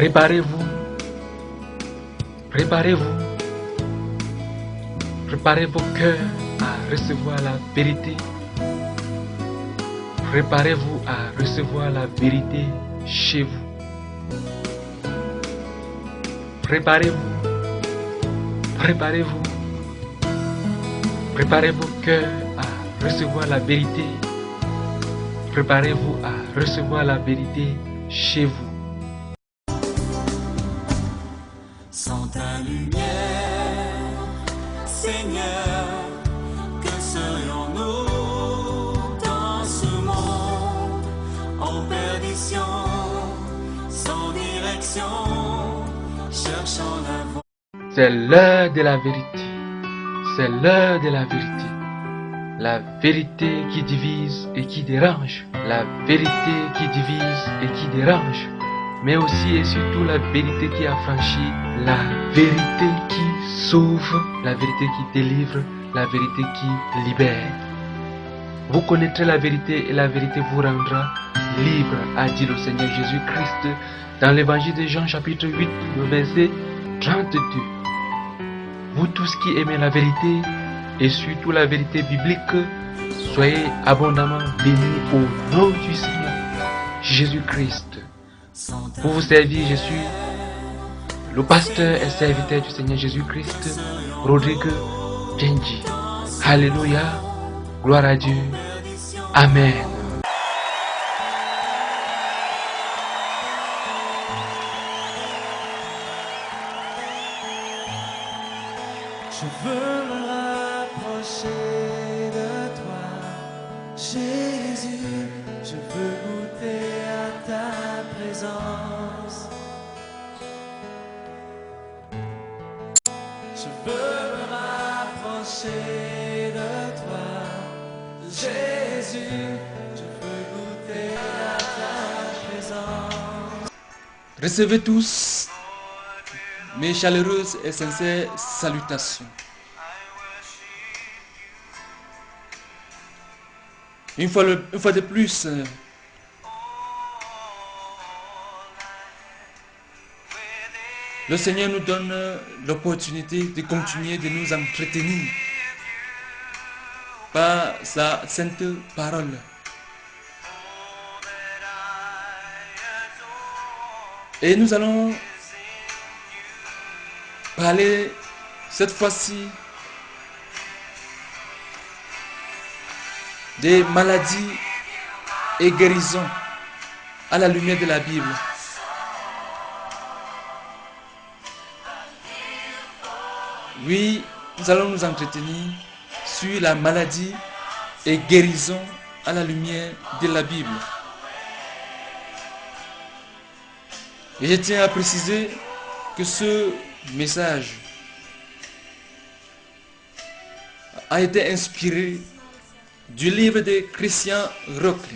Préparez-vous. Préparez-vous. Préparez vos cœurs à recevoir la vérité. Préparez-vous à recevoir la vérité chez vous. Préparez-vous. Préparez-vous. Préparez vos cœurs à recevoir la vérité. Préparez-vous à recevoir la vérité chez vous. Sans ta lumière, Seigneur, que serions-nous dans ce monde en perdition, sans direction, cherchant la voie. C'est l'heure de la vérité. C'est l'heure de la vérité. La vérité qui divise et qui dérange. La vérité qui divise et qui dérange. Mais aussi et surtout la vérité qui affranchit. La vérité qui sauve. La vérité qui délivre. La vérité qui libère. Vous connaîtrez la vérité et la vérité vous rendra libre, a dit le Seigneur Jésus-Christ dans l'évangile de Jean chapitre 8, le verset 32. Vous tous qui aimez la vérité et surtout la vérité biblique, soyez abondamment bénis au nom du Seigneur Jésus-Christ. Pour vous servir, je suis le pasteur et serviteur du Seigneur Jésus-Christ, Rodrigue Genji. Alléluia, gloire à Dieu, Amen. Je veux me rapprocher de toi, Jésus. Je veux goûter à ta présence. Je veux me rapprocher de toi, Jésus. Je veux goûter à ta présence. Recevez tous mes chaleureuses et sincères salutations. Une fois de plus, le Seigneur nous donne l'opportunité de continuer de nous entretenir par sa sainte parole. Et nous allons parler cette fois-ci des maladies et guérisons à la lumière de la Bible. Oui, nous allons nous entretenir sur la maladie et guérison à la lumière de la Bible. Et je tiens à préciser que ce message a été inspiré du livre de Christian Rocle.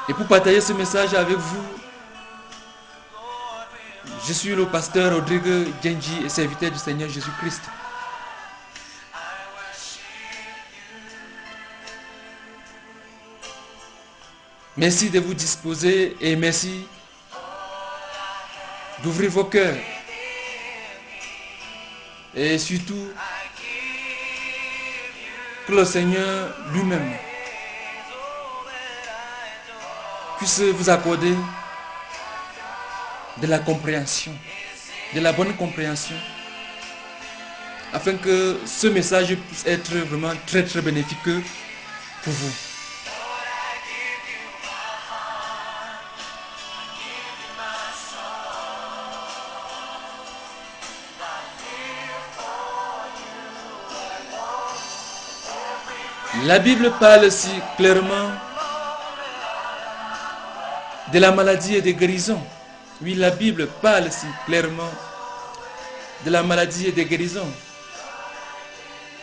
Et pour partager ce message avec vous, je suis le pasteur Rodrigue Genji et serviteur du Seigneur Jésus-Christ. Merci de vous disposer et merci d'ouvrir vos cœurs. Et surtout, que le Seigneur lui-même puisse vous accorder de la compréhension, de la bonne compréhension, afin que ce message puisse être vraiment très très bénéfique pour vous. La Bible parle si clairement de la maladie et des guérisons. Oui, la Bible parle si clairement de la maladie et des guérisons,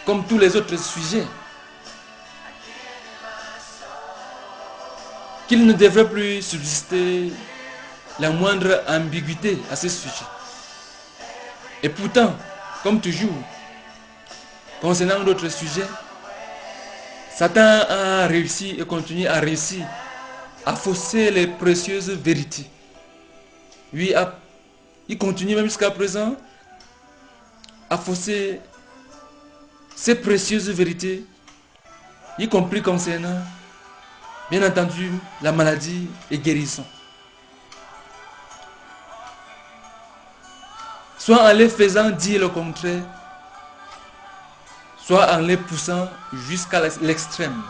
comme tous les autres sujets, qu'il ne devrait plus subsister la moindre ambiguïté à ce sujet. Et pourtant, comme toujours, concernant d'autres sujets, Satan a réussi et continue à réussir à fausser les précieuses vérités. Oui, il continue même jusqu'à présent à fausser ces précieuses vérités, y compris concernant, bien entendu, la maladie et guérison. Soit en les faisant dire le contraire, soit en les poussant jusqu'à l'extrême.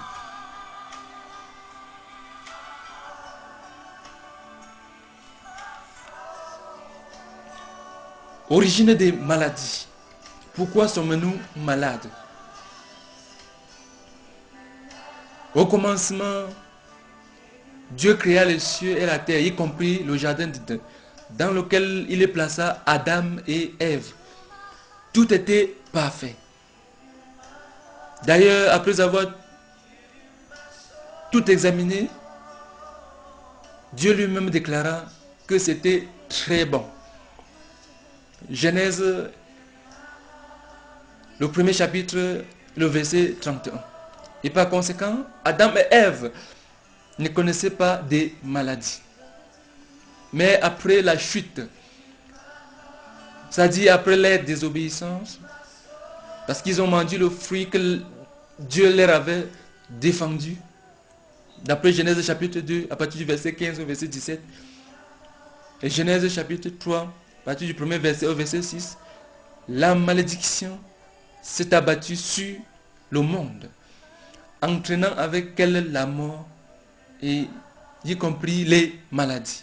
Origine des maladies. Pourquoi sommes-nous malades? Au commencement, Dieu créa les cieux et la terre, y compris le jardin d'Éden, dans lequel il plaça Adam et Ève. Tout était parfait. D'ailleurs, après avoir tout examiné, Dieu lui-même déclara que c'était très bon. Genèse, le premier chapitre, le verset 31. Et par conséquent, Adam et Ève ne connaissaient pas des maladies. Mais après la chute, c'est-à-dire après leur désobéissance, parce qu'ils ont mangé le fruit que Dieu leur avait défendu, d'après Genèse chapitre 2, à partir du verset 15 au verset 17, et Genèse chapitre 3, à partir du premier verset au verset 6, la malédiction s'est abattue sur le monde, entraînant avec elle la mort, et y compris les maladies.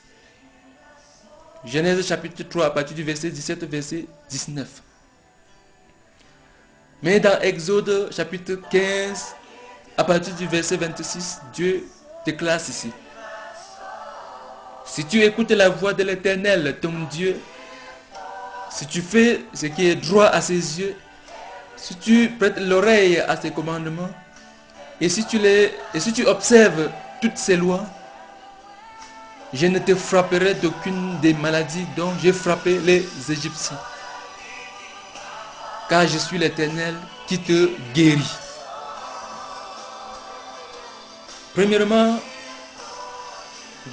Genèse chapitre 3 à partir du verset 17 au verset 19. Mais dans Exode chapitre 15 à partir du verset 26, Dieu déclare ceci. Si tu écoutes la voix de l'Éternel, ton Dieu, si tu fais ce qui est droit à ses yeux, si tu prêtes l'oreille à ses commandements, et si tu observes toutes ces lois, je ne te frapperai d'aucune des maladies dont j'ai frappé les Égyptiens. Car je suis l'Éternel qui te guérit. Premièrement,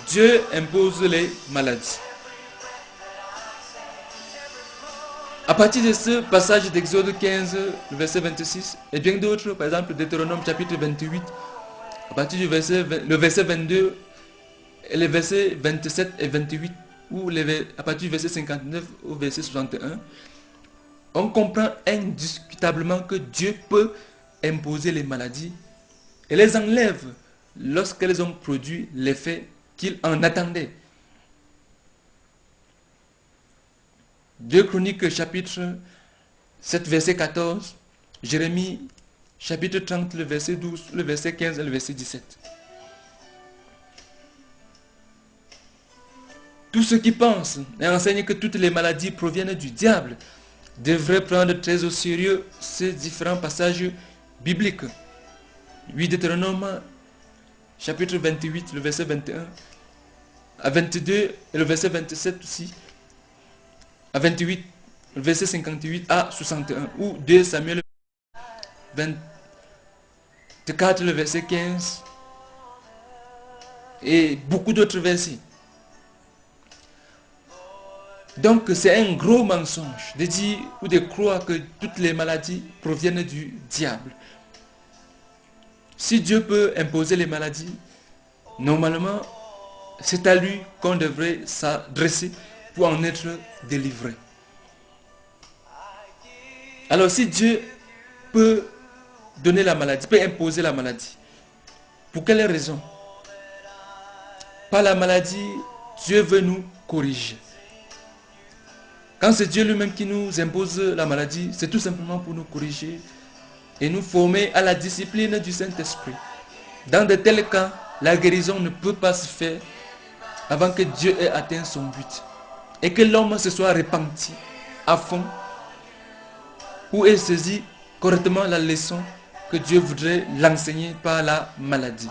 Dieu impose les maladies. À partir de ce passage d'Exode 15, le verset 26, et bien d'autres, par exemple Deutéronome chapitre 28, à partir du le verset 22, et les versets 27 et 28, ou à partir du verset 59 au verset 61, on comprend indiscutablement que Dieu peut imposer les maladies et les enlève lorsqu'elles ont produit l'effet qu'il en attendait. 2 Chroniques chapitre 7 verset 14, Jérémie chapitre 30 le verset 12, le verset 15 et le verset 17. Tous ceux qui pensent et enseignent que toutes les maladies proviennent du diable devraient prendre très au sérieux ces différents passages bibliques. 8 Deutéronome chapitre 28, le verset 21 à 22 et le verset 27 aussi, à 28, le verset 58 à 61, ou 2 Samuel 24, le verset 15, et beaucoup d'autres versets. Donc c'est un gros mensonge de dire ou de croire que toutes les maladies proviennent du diable. Si Dieu peut imposer les maladies, normalement c'est à lui qu'on devrait s'adresser pour en être délivré. Alors si Dieu peut donner la maladie, peut imposer la maladie, pour quelle raison? Par la maladie, Dieu veut nous corriger. Quand c'est Dieu lui-même qui nous impose la maladie, c'est tout simplement pour nous corriger et nous former à la discipline du Saint-Esprit. Dans de tels cas, la guérison ne peut pas se faire avant que Dieu ait atteint son but et que l'homme se soit repenti à fond ou ait saisi correctement la leçon que Dieu voudrait l'enseigner par la maladie.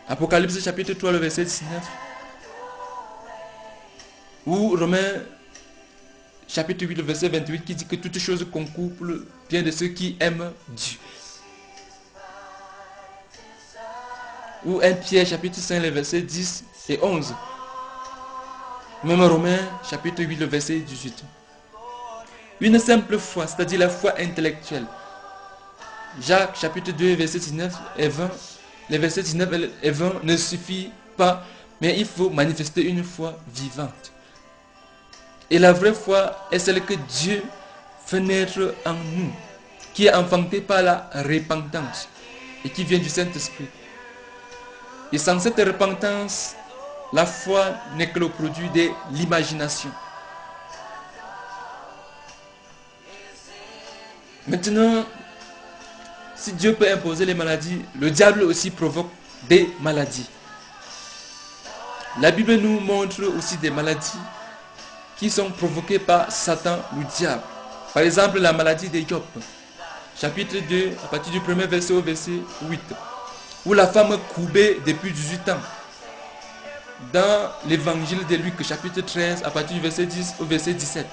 Apocalypse chapitre 3, le verset 19. Ou Romains chapitre 8, le verset 28, qui dit que toutes choses concourent pour le bien de ceux qui aiment Dieu. Ou 1 Pierre, chapitre 5, les versets 10 et 11. Même Romains, chapitre 8, le verset 18. Une simple foi, c'est-à-dire la foi intellectuelle. Jacques, chapitre 2, verset 19 et 20. Les versets 19 et 20 ne suffisent pas, mais il faut manifester une foi vivante. Et la vraie foi est celle que Dieu fait naître en nous, qui est enfantée par la repentance et qui vient du Saint-Esprit. Et sans cette repentance, la foi n'est que le produit de l'imagination. Maintenant, si Dieu peut imposer les maladies, le diable aussi provoque des maladies. La Bible nous montre aussi des maladies qui sont provoquées par Satan, le diable. Par exemple, la maladie de Job, chapitre 2, à partir du premier verset au verset 8, où la femme courbée depuis 18 ans. Dans l'évangile de Luc, chapitre 13, à partir du verset 10 au verset 17.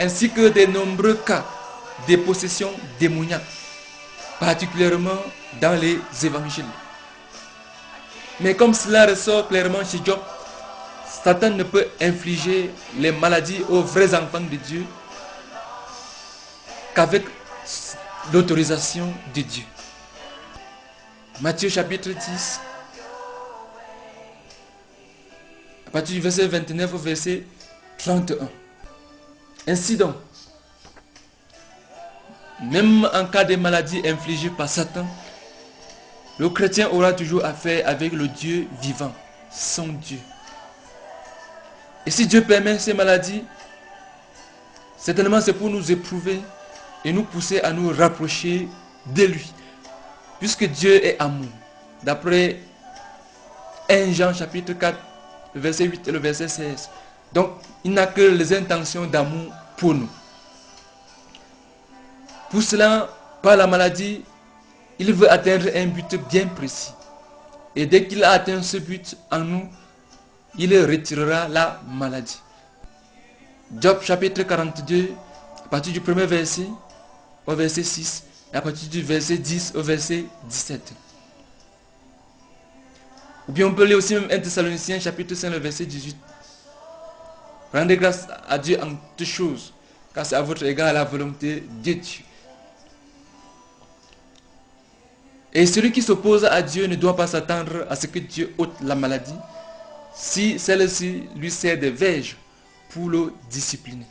Ainsi que de nombreux cas de possession démoniaque, particulièrement dans les évangiles. Mais comme cela ressort clairement chez Job, Satan ne peut infliger les maladies aux vrais enfants de Dieu qu'avec l'autorisation de Dieu. Matthieu chapitre 10, à partir du verset 29 au verset 31. Ainsi donc, même en cas de maladie infligée par Satan, le chrétien aura toujours affaire avec le Dieu vivant, son Dieu. Et si Dieu permet ces maladies, certainement c'est pour nous éprouver et nous pousser à nous rapprocher de lui. Puisque Dieu est amour. D'après 1 Jean chapitre 4, le verset 8 et le verset 16. Donc, il n'a que les intentions d'amour pour nous. Pour cela, par la maladie, il veut atteindre un but bien précis. Et dès qu'il a atteint ce but en nous, il retirera la maladie. Job chapitre 42, à partir du premier verset au verset 6, et à partir du verset 10 au verset 17. Ou bien on peut lire aussi même 1 Thessaloniciens chapitre 5, le verset 18. Rendez grâce à Dieu en toutes choses, car c'est à votre égard la volonté de Dieu. Et celui qui s'oppose à Dieu ne doit pas s'attendre à ce que Dieu ôte la maladie, si celle-ci lui sert de verge pour le discipliner.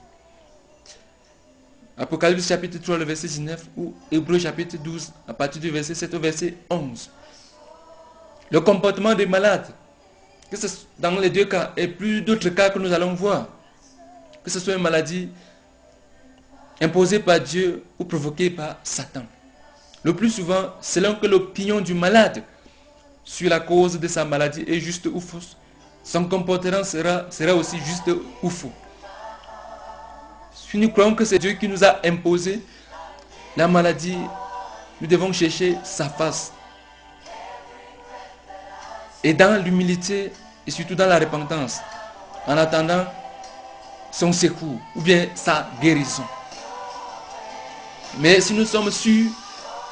Apocalypse chapitre 3, le verset 19, ou Hébreux chapitre 12, à partir du verset 7 au verset 11. Le comportement des malades, que ce soit dans les deux cas, et plus d'autres cas que nous allons voir, que ce soit une maladie imposée par Dieu ou provoquée par Satan. Le plus souvent, selon que l'opinion du malade sur la cause de sa maladie est juste ou fausse, son comportement sera aussi juste ou faux. Si nous croyons que c'est Dieu qui nous a imposé la maladie, nous devons chercher sa face. Et dans l'humilité et surtout dans la repentance, en attendant son secours ou bien sa guérison. Mais si nous sommes sûrs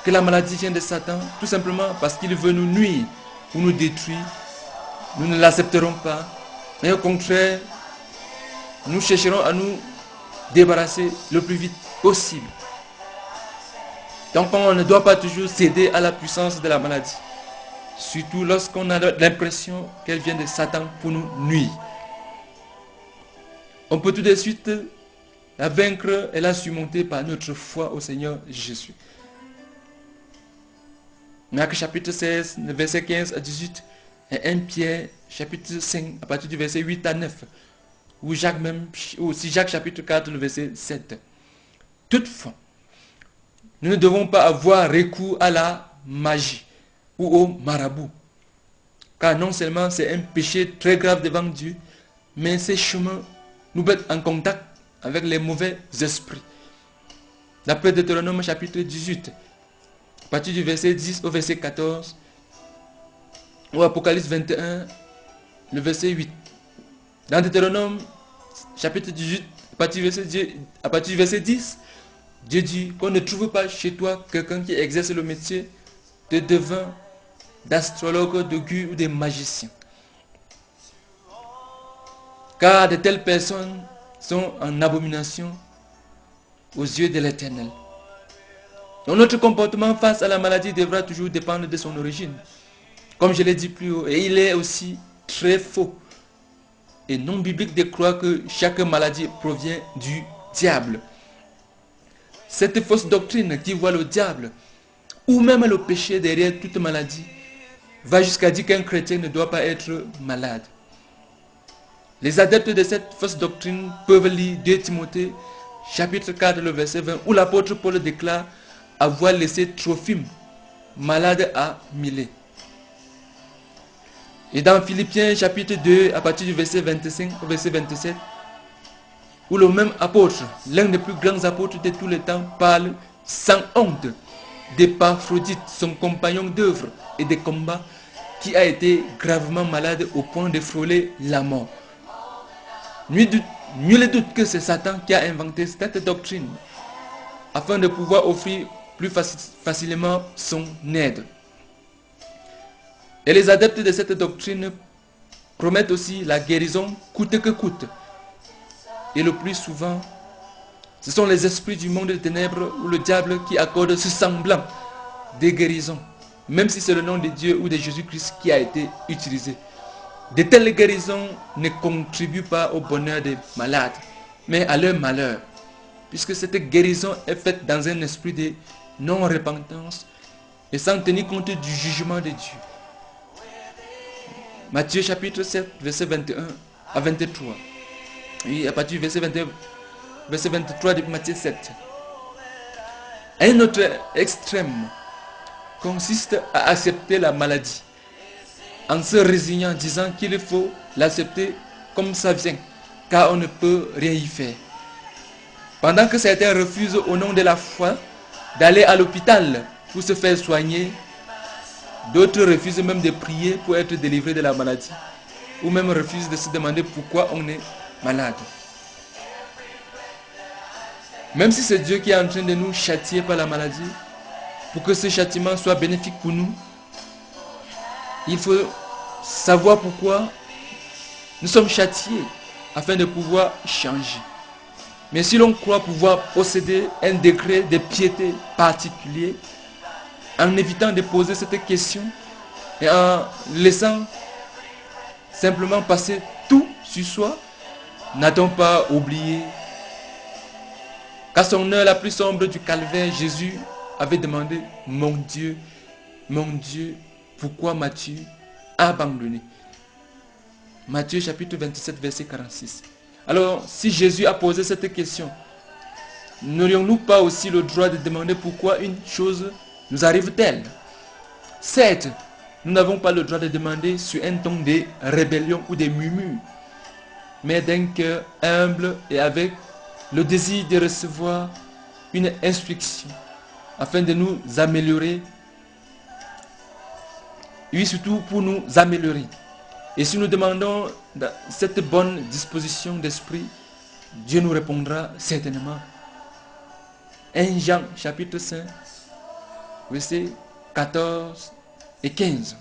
que la maladie vient de Satan, tout simplement parce qu'il veut nous nuire ou nous détruire, nous ne l'accepterons pas. Mais au contraire, nous chercherons à nous débarrasser le plus vite possible. Donc on ne doit pas toujours céder à la puissance de la maladie. Surtout lorsqu'on a l'impression qu'elle vient de Satan pour nous nuire. On peut tout de suite la vaincre et la surmonter par notre foi au Seigneur Jésus. Marc chapitre 16, verset 15 à 18, et 1 Pierre chapitre 5, à partir du verset 8 à 9, ou aussi Jacques chapitre 4, le verset 7. Toutefois, nous ne devons pas avoir recours à la magie ou au marabout, car non seulement c'est un péché très grave devant Dieu, mais ces chemins nous mettent en contact avec les mauvais esprits. D'après Deutéronome chapitre 18, à partir du verset 10 au verset 14, ou Apocalypse 21, le verset 8. Dans Deutéronome chapitre 18, à à partir du verset 10, Dieu dit qu'on ne trouve pas chez toi quelqu'un qui exerce le métier de devin, d'astrologue, d'augure ou de magicien. Car de telles personnes sont en abomination aux yeux de l'Éternel. Donc notre comportement face à la maladie devra toujours dépendre de son origine. Comme je l'ai dit plus haut, et il est aussi très faux et non biblique de croire que chaque maladie provient du diable. Cette fausse doctrine qui voit le diable ou même le péché derrière toute maladie va jusqu'à dire qu'un chrétien ne doit pas être malade. Les adeptes de cette fausse doctrine peuvent lire 2 Timothée chapitre 4 le verset 20 où l'apôtre Paul déclare avoir laissé Trophime malade à Milet. Et dans Philippiens chapitre 2 à partir du verset 25 au verset 27 où le même apôtre, l'un des plus grands apôtres de tous les temps, parle sans honte d'Épaphrodite, son compagnon d'œuvre et de combat, qui a été gravement malade au point de frôler la mort. Nul ne doute que c'est Satan qui a inventé cette doctrine afin de pouvoir offrir plus facilement son aide. Et les adeptes de cette doctrine promettent aussi la guérison coûte que coûte. Et le plus souvent, ce sont les esprits du monde des ténèbres ou le diable qui accorde ce semblant de guérison, même si c'est le nom de Dieu ou de Jésus-Christ qui a été utilisé. De telles guérisons ne contribuent pas au bonheur des malades, mais à leur malheur, puisque cette guérison est faite dans un esprit de non-repentance et sans tenir compte du jugement de Dieu. Matthieu chapitre 7, verset 21 à 23. Oui, à partir du verset 21, verset 23 de Matthieu 7. Un autre extrême consiste à accepter la maladie en se résignant, disant qu'il faut l'accepter comme ça vient, car on ne peut rien y faire. Pendant que certains refusent au nom de la foi d'aller à l'hôpital pour se faire soigner, d'autres refusent même de prier pour être délivrés de la maladie, ou même refusent de se demander pourquoi on est malade. Même si c'est Dieu qui est en train de nous châtier par la maladie, pour que ce châtiment soit bénéfique pour nous, il faut savoir pourquoi nous sommes châtiés, afin de pouvoir changer. Mais si l'on croit pouvoir posséder un degré de piété particulier, en évitant de poser cette question et en laissant simplement passer tout sur soi, n'a-t-on pas oublié qu'à son heure la plus sombre du calvaire, Jésus avait demandé « Mon Dieu, pourquoi m'as-tu abandonné ?» Matthieu chapitre 27, verset 46. Alors, si Jésus a posé cette question, n'aurions-nous pas aussi le droit de demander pourquoi une chose nous arrive-t-elle? Certes, nous n'avons pas le droit de demander sur un ton de rébellion ou de murmure, mais d'un cœur humble et avec le désir de recevoir une instruction afin de nous améliorer. Oui, surtout pour nous améliorer. Et si nous demandons cette bonne disposition d'esprit, Dieu nous répondra certainement. 1 Jean chapitre 5, versets 14 et 15.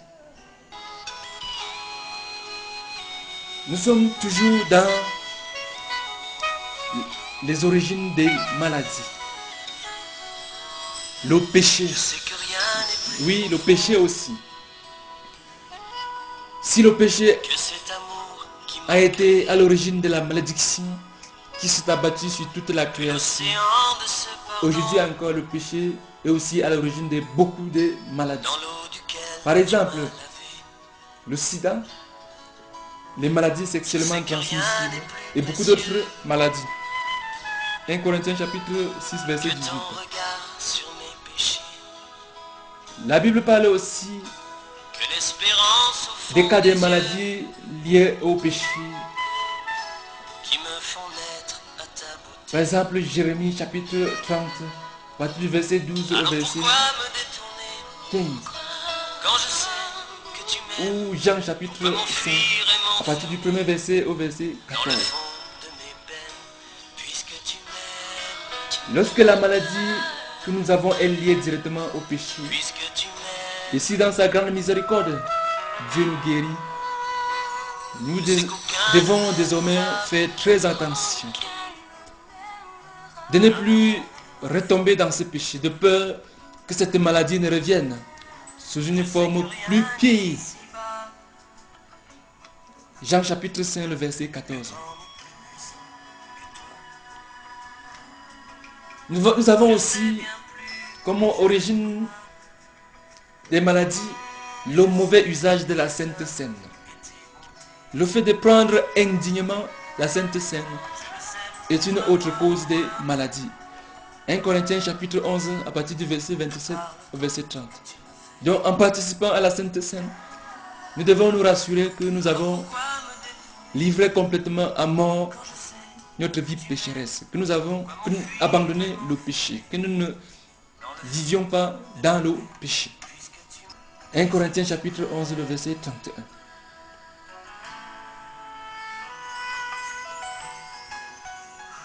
Nous sommes toujours dans les origines des maladies. Le péché. Oui, le péché aussi. Si le péché a été à l'origine de la malédiction qui s'est abattue sur toute la création, aujourd'hui encore le péché est aussi à l'origine de beaucoup de maladies. Par exemple, le sida, les maladies sexuellement transmissibles et beaucoup d'autres maladies. 1 Corinthiens chapitre 6 verset 18. La Bible parle aussi des cas de maladies liées au péché. Par exemple, Jérémie chapitre 30, à partir du verset 12 au verset 15. Ou Jean chapitre 5, à partir du premier verset au verset 14. Lorsque la maladie que nous avons est liée directement au péché, et si dans sa grande miséricorde, Dieu nous guérit, nous devons désormais faire très attention de ne plus retomber dans ce péché, de peur que cette maladie ne revienne sous une forme plus pire. Jean chapitre 5, le verset 14. Nous avons aussi comme origine des maladies le mauvais usage de la Sainte Seine. Le fait de prendre indignement la Sainte Seine est une autre cause des maladies. 1 Corinthiens chapitre 11 à partir du verset 27 au verset 30. Donc en participant à la Sainte Seine, nous devons nous rassurer que nous avons livré complètement à mort notre vie pécheresse, que nous avons abandonné le péché, que nous ne vivions pas dans le péché. 1 Corinthiens chapitre 11, le verset 31.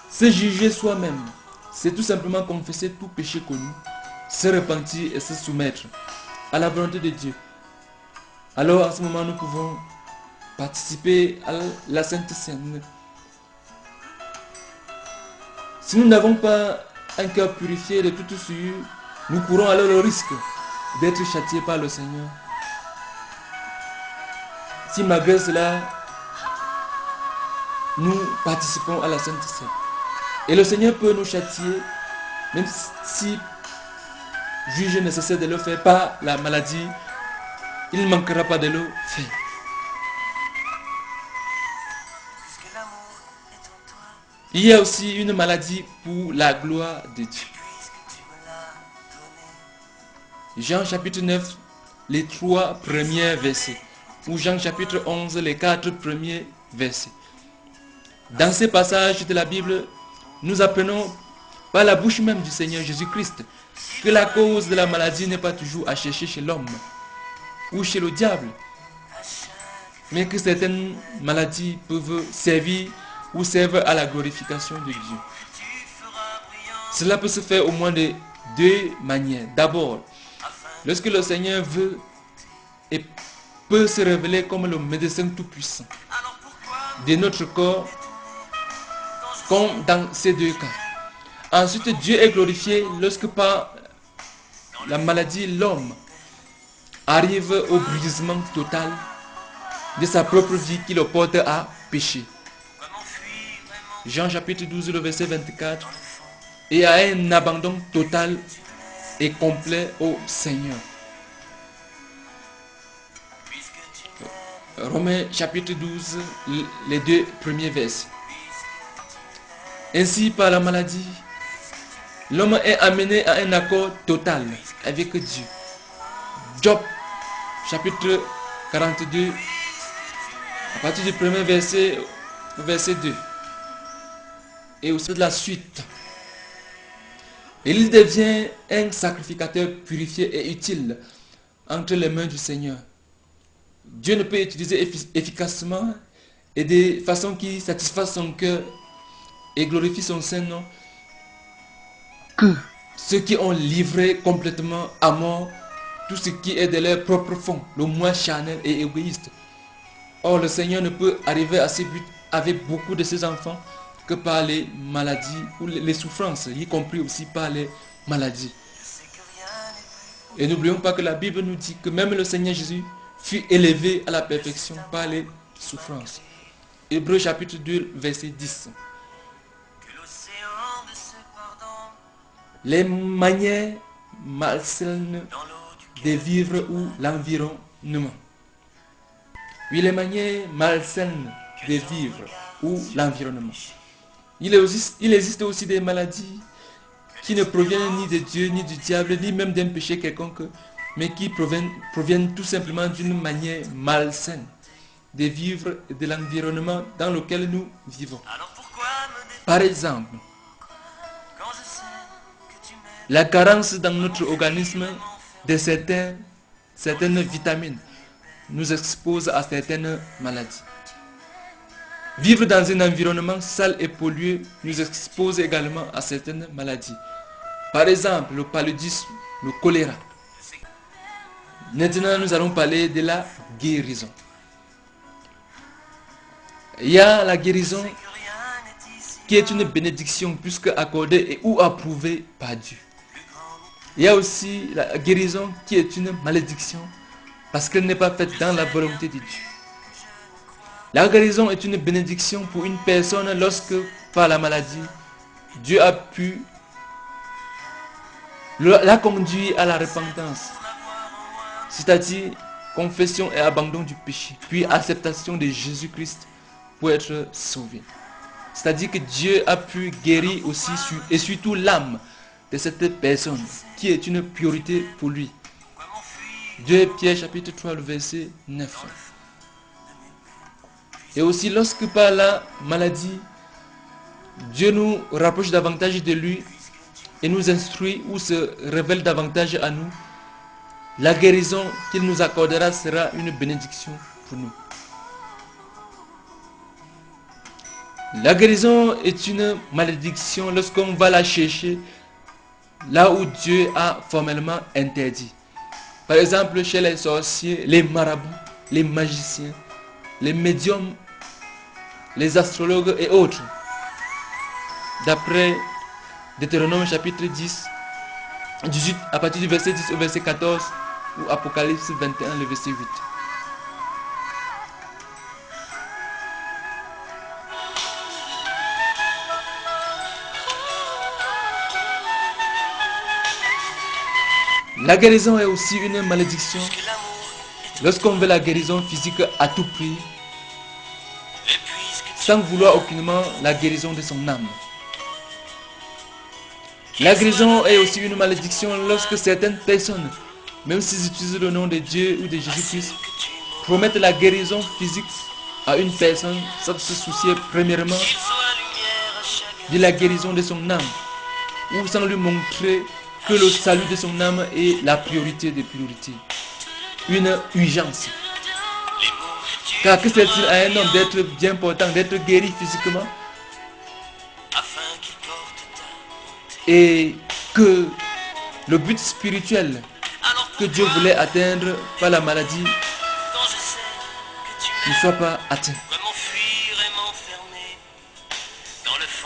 Se juger soi-même, c'est tout simplement confesser tout péché connu, se repentir et se soumettre à la volonté de Dieu. Alors à ce moment, nous pouvons participer à la Sainte Seine. Si nous n'avons pas un cœur purifié de toute souillure, nous courons alors le risque d'être châtiés par le Seigneur. Si malgré cela, nous participons à la Sainte Seine. Et le Seigneur peut nous châtier, même si juge nécessaire de le faire par la maladie, il ne manquera pas de le faire. Il y a aussi une maladie pour la gloire de Dieu. Jean chapitre 9, les 3 premiers versets. Ou Jean chapitre 11, les 4 premiers versets. Dans ces passages de la Bible, nous apprenons par la bouche même du Seigneur Jésus-Christ que la cause de la maladie n'est pas toujours à chercher chez l'homme ou chez le diable, mais que certaines maladies peuvent servir ou servent à la glorification de Dieu. Cela peut se faire au moins de 2 manières. D'abord, lorsque le Seigneur veut et peut se révéler comme le médecin tout-puissant de notre corps, comme dans ces 2 cas. Ensuite, Dieu est glorifié lorsque par la maladie, l'homme arrive au brisement total de sa propre vie qui le porte à pécher. Jean chapitre 12, le verset 24, et à un abandon total et complet au Seigneur. Romains chapitre 12, les 2 premiers versets. Ainsi, par la maladie, l'homme est amené à un accord total avec Dieu. Job, chapitre 42, à partir du premier verset au verset 2. Et aussi de la suite. Et il devient un sacrificateur purifié et utile entre les mains du Seigneur. Dieu ne peut utiliser efficacement et de façon qui satisfasse son cœur et glorifie son Saint-Nom que ceux qui ont livré complètement à mort tout ce qui est de leur propre fond, le moins charnel et égoïste. Or, le Seigneur ne peut arriver à ses buts avec beaucoup de ses enfants que par les maladies ou les souffrances, y compris aussi par les maladies. Et n'oublions pas que la Bible nous dit que même le Seigneur Jésus fut élevé à la perfection par les souffrances. Hébreux chapitre 2, verset 10. Les manières malsaines de vivre ou l'environnement. Oui, les manières malsaines de vivre ou l'environnement. Il existe aussi des maladies qui ne proviennent ni de Dieu, ni du diable, ni même d'un péché quelconque, mais qui proviennent tout simplement d'une manière malsaine de vivre et de l'environnement dans lequel nous vivons. Par exemple, la carence dans notre organisme de certaines vitamines nous expose à certaines maladies. Vivre dans un environnement sale et pollué nous expose également à certaines maladies. Par exemple, le paludisme, le choléra. Maintenant, nous allons parler de la guérison. Il y a la guérison qui est une bénédiction puisque accordée et ou approuvée par Dieu. Il y a aussi la guérison qui est une malédiction parce qu'elle n'est pas faite dans la volonté de Dieu. La guérison est une bénédiction pour une personne lorsque, par la maladie, Dieu a pu la conduire à la repentance, c'est-à-dire confession et abandon du péché, puis acceptation de Jésus-Christ pour être sauvé. C'est-à-dire que Dieu a pu guérir aussi et surtout l'âme de cette personne qui est une priorité pour lui. 2 Pierre chapitre 3, le verset 9. Et aussi lorsque par la maladie, Dieu nous rapproche davantage de lui et nous instruit ou se révèle davantage à nous, la guérison qu'il nous accordera sera une bénédiction pour nous. La guérison est une malédiction lorsqu'on va la chercher là où Dieu a formellement interdit. Par exemple, chez les sorciers, les marabouts, les magiciens, les médiums, les astrologues et autres. D'après Deutéronome chapitre 10, 18, à partir du verset 10 au verset 14, ou Apocalypse 21, le verset 8. La guérison est aussi une malédiction lorsqu'on veut la guérison physique à tout prix, sans vouloir aucunement la guérison de son âme. La guérison est aussi une malédiction lorsque certaines personnes, même s'ils utilisent le nom de Dieu ou de Jésus-Christ, promettent la guérison physique à une personne sans se soucier premièrement de la guérison de son âme, ou sans lui montrer que le salut de son âme est la priorité des priorités, une urgence. Car que sert-il à un homme d'être bien portant, d'être guéri physiquement, et que le but spirituel que Dieu voulait atteindre par la maladie ne soit pas atteint?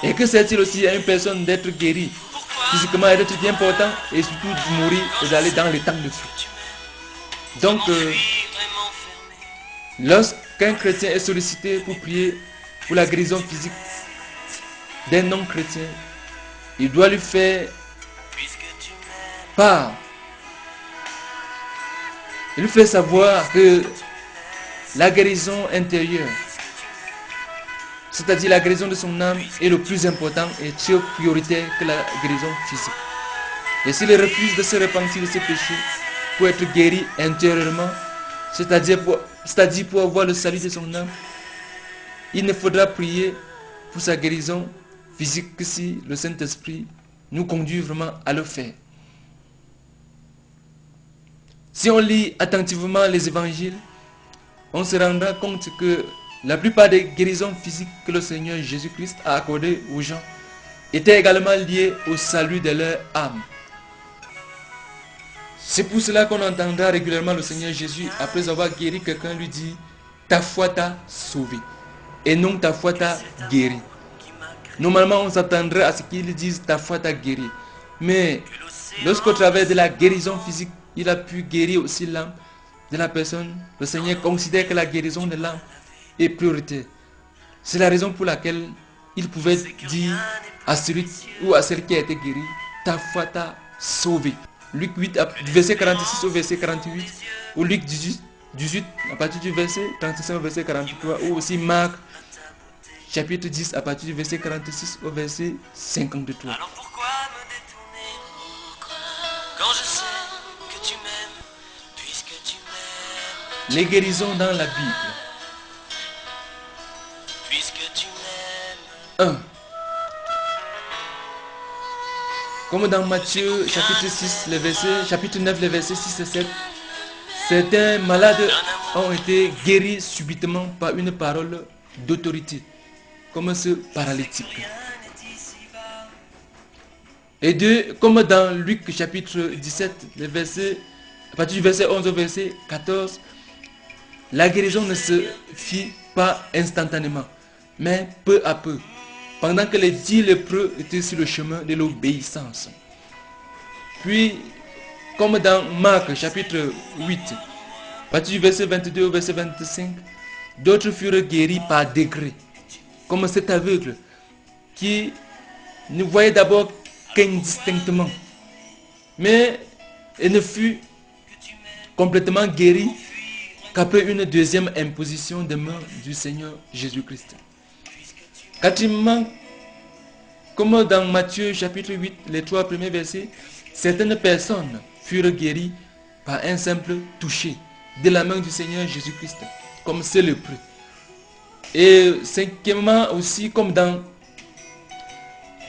Et que sert-il aussi à une personne d'être guérie physiquement et d'être bien portant et surtout de mourir et d'aller dans les temps de feu? Donc, lorsqu'un chrétien est sollicité pour prier pour la guérison physique d'un non-chrétien, il doit lui faire part. Il lui fait savoir que la guérison intérieure, c'est-à-dire la guérison de son âme, est le plus important et très prioritaire que la guérison physique. Et s'il refuse de se repentir de ses péchés pour être guéri intérieurement, c'est-à-dire pour avoir le salut de son âme, il ne faudra prier pour sa guérison physique que si le Saint-Esprit nous conduit vraiment à le faire. Si on lit attentivement les évangiles, on se rendra compte que la plupart des guérisons physiques que le Seigneur Jésus-Christ a accordées aux gens étaient également liées au salut de leur âme. C'est pour cela qu'on entendra régulièrement le Seigneur Jésus, après avoir guéri quelqu'un, lui dire « Ta foi t'a sauvé » et non « Ta foi t'a guéri ». Normalement, on s'attendrait à ce qu'il dise « Ta foi t'a guéri ». Mais lorsqu'au travers de la guérison physique, il a pu guérir aussi l'âme de la personne, le Seigneur considère que la guérison de l'âme est prioritaire. C'est la raison pour laquelle il pouvait dire à celui ou à celle qui a été guérie « Ta foi t'a sauvé ». Luc 8, du verset 46 au verset 48, ou Luc 18, à partir du verset 35 au verset 43, ou aussi Marc chapitre 10 à partir du verset 46 au verset 53. Alors pourquoi me détourner quand je sais que tu m'aimes, puisque tu m'aimes, Les guérisons dans la Bible. puisque tu m'aimes. 1. Comme dans Matthieu chapitre 6, chapitre 9, les versets 6 et 7, certains malades ont été guéris subitement par une parole d'autorité. comme ce paralytique. Et deux, comme dans Luc chapitre 17, à partir du verset 11 au verset 14, la guérison ne se fit pas instantanément, mais peu à peu, pendant que les 10 lépreux étaient sur le chemin de l'obéissance. Puis, comme dans Marc chapitre 8, à partir du verset 22 au verset 25, d'autres furent guéris par degrés, comme cet aveugle qui ne voyait d'abord qu'indistinctement, mais il ne fut complètement guéri qu'après une deuxième imposition des mains du Seigneur Jésus-Christ. Quatrièmement, comme dans Matthieu chapitre 8, les 3 premiers versets, certaines personnes furent guéries par un simple toucher de la main du Seigneur Jésus-Christ, comme ces lépreux. Et cinquièmement aussi, comme dans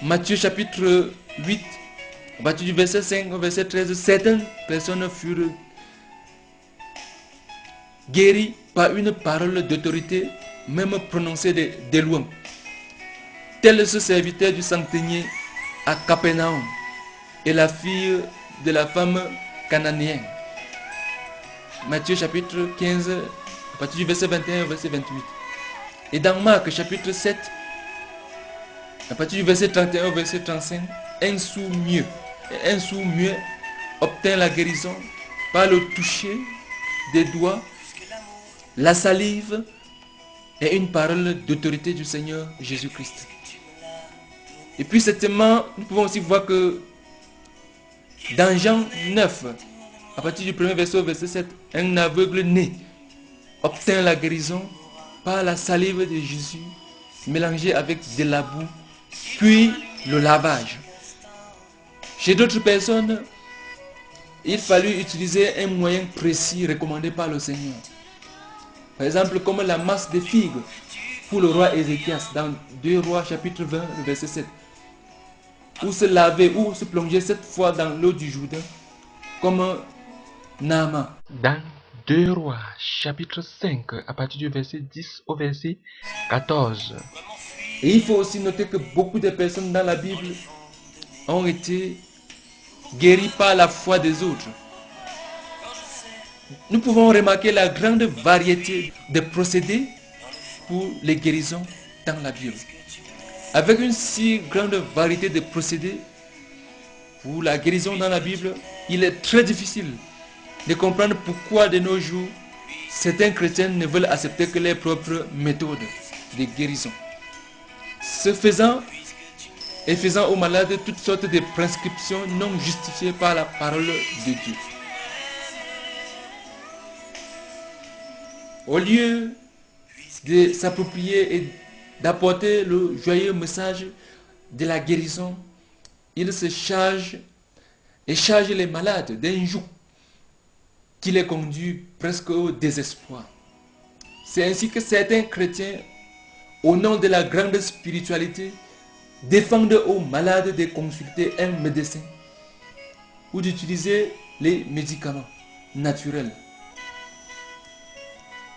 Matthieu chapitre 8, à partir du verset 5 au verset 13, certaines personnes furent guéries par une parole d'autorité, même prononcée de loin. Tel ce serviteur du centenier à Capernaum et la fille de la femme cananéenne. Matthieu chapitre 15, à partir du verset 21 au verset 28. Et dans Marc chapitre 7, à partir du verset 31 au verset 35, un sourd-muet obtint la guérison par le toucher des doigts, la salive et une parole d'autorité du Seigneur Jésus-Christ. Et puis septièmement, nous pouvons aussi voir que dans Jean 9, à partir du premier verset au verset 7, un aveugle né obtint la guérison par la salive de Jésus mélangée avec de la boue, puis le lavage. Chez d'autres personnes, il fallut utiliser un moyen précis recommandé par le Seigneur. Par exemple, comme la masse de figues pour le roi Ézéchias dans 2 Rois chapitre 20, le verset 7. Ou se laver ou se plonger 7 fois dans l'eau du Jourdain, comme Naaman. Dans 2 Rois, chapitre 5, à partir du verset 10 au verset 14. Et il faut aussi noter que beaucoup de personnes dans la Bible ont été guéries par la foi des autres. Nous pouvons remarquer la grande variété de procédés pour les guérisons dans la Bible. Avec une si grande variété de procédés pour la guérison dans la Bible, il est très difficile de comprendre pourquoi de nos jours, certains chrétiens ne veulent accepter que leurs propres méthodes de guérison. Ce faisant, et faisant aux malades toutes sortes de prescriptions non justifiées par la parole de Dieu. Au lieu de s'approprier et d'apporter le joyeux message de la guérison, ils se chargent et chargent les malades d'un joug qui les conduit presque au désespoir. C'est ainsi que certains chrétiens, au nom de la grande spiritualité, défendent aux malades de consulter un médecin ou d'utiliser les médicaments naturels.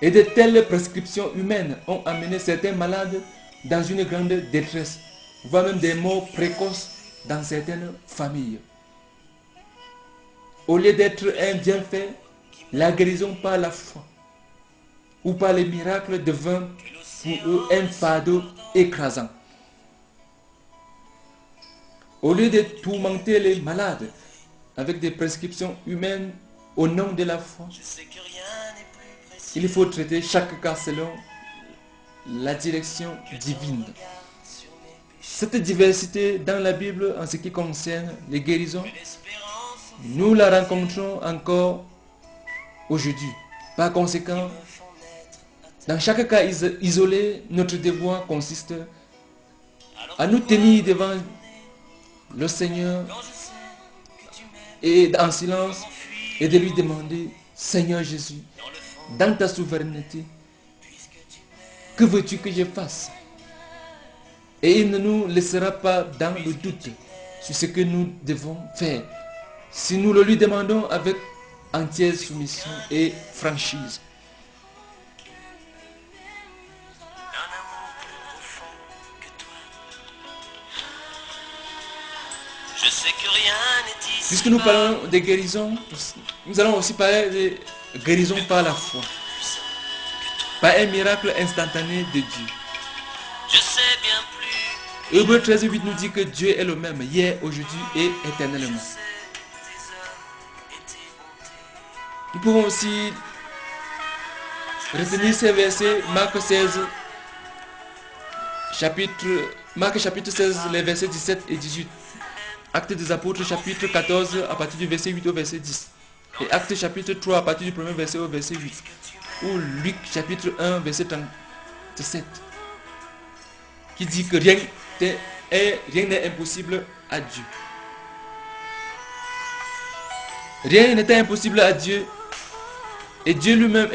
Et de telles prescriptions humaines ont amené certains malades dans une grande détresse, voire même des morts précoces dans certaines familles. Au lieu d'être un bienfait, la guérison par la foi ou par les miracles devint pour eux un fardeau écrasant. Au lieu de tourmenter les malades avec des prescriptions humaines au nom de la foi, il faut traiter chaque cas selon la direction divine. Cette diversité dans la Bible en ce qui concerne les guérisons, nous la rencontrons encore aujourd'hui. Par conséquent, dans chaque cas isolé, notre devoir consiste à nous tenir devant le Seigneur et en silence et de lui demander: Seigneur Jésus, dans ta souveraineté, que veux-tu que je fasse? Et il ne nous laissera pas dans le doute sur ce que nous devons faire, si nous le lui demandons avec entière soumission et franchise. Je sais que rien n'est ici. Puisque nous parlons de guérison, nous allons aussi parler de guérison par la foi. Par un miracle instantané de Dieu. Je sais bien plus. Hébreux 13:8 nous dit que Dieu est le même hier, aujourd'hui et éternellement. Nous pouvons aussi retenir ces versets, Marc 16, Marc chapitre 16, les versets 17 et 18. Actes des apôtres chapitre 14 à partir du verset 8 au verset 10. Et Actes chapitre 3 à partir du premier verset au verset 8. Ou Luc chapitre 1 verset 37. Qui dit que rien n'est impossible à Dieu. Rien n'était impossible à Dieu. Et Dieu lui-même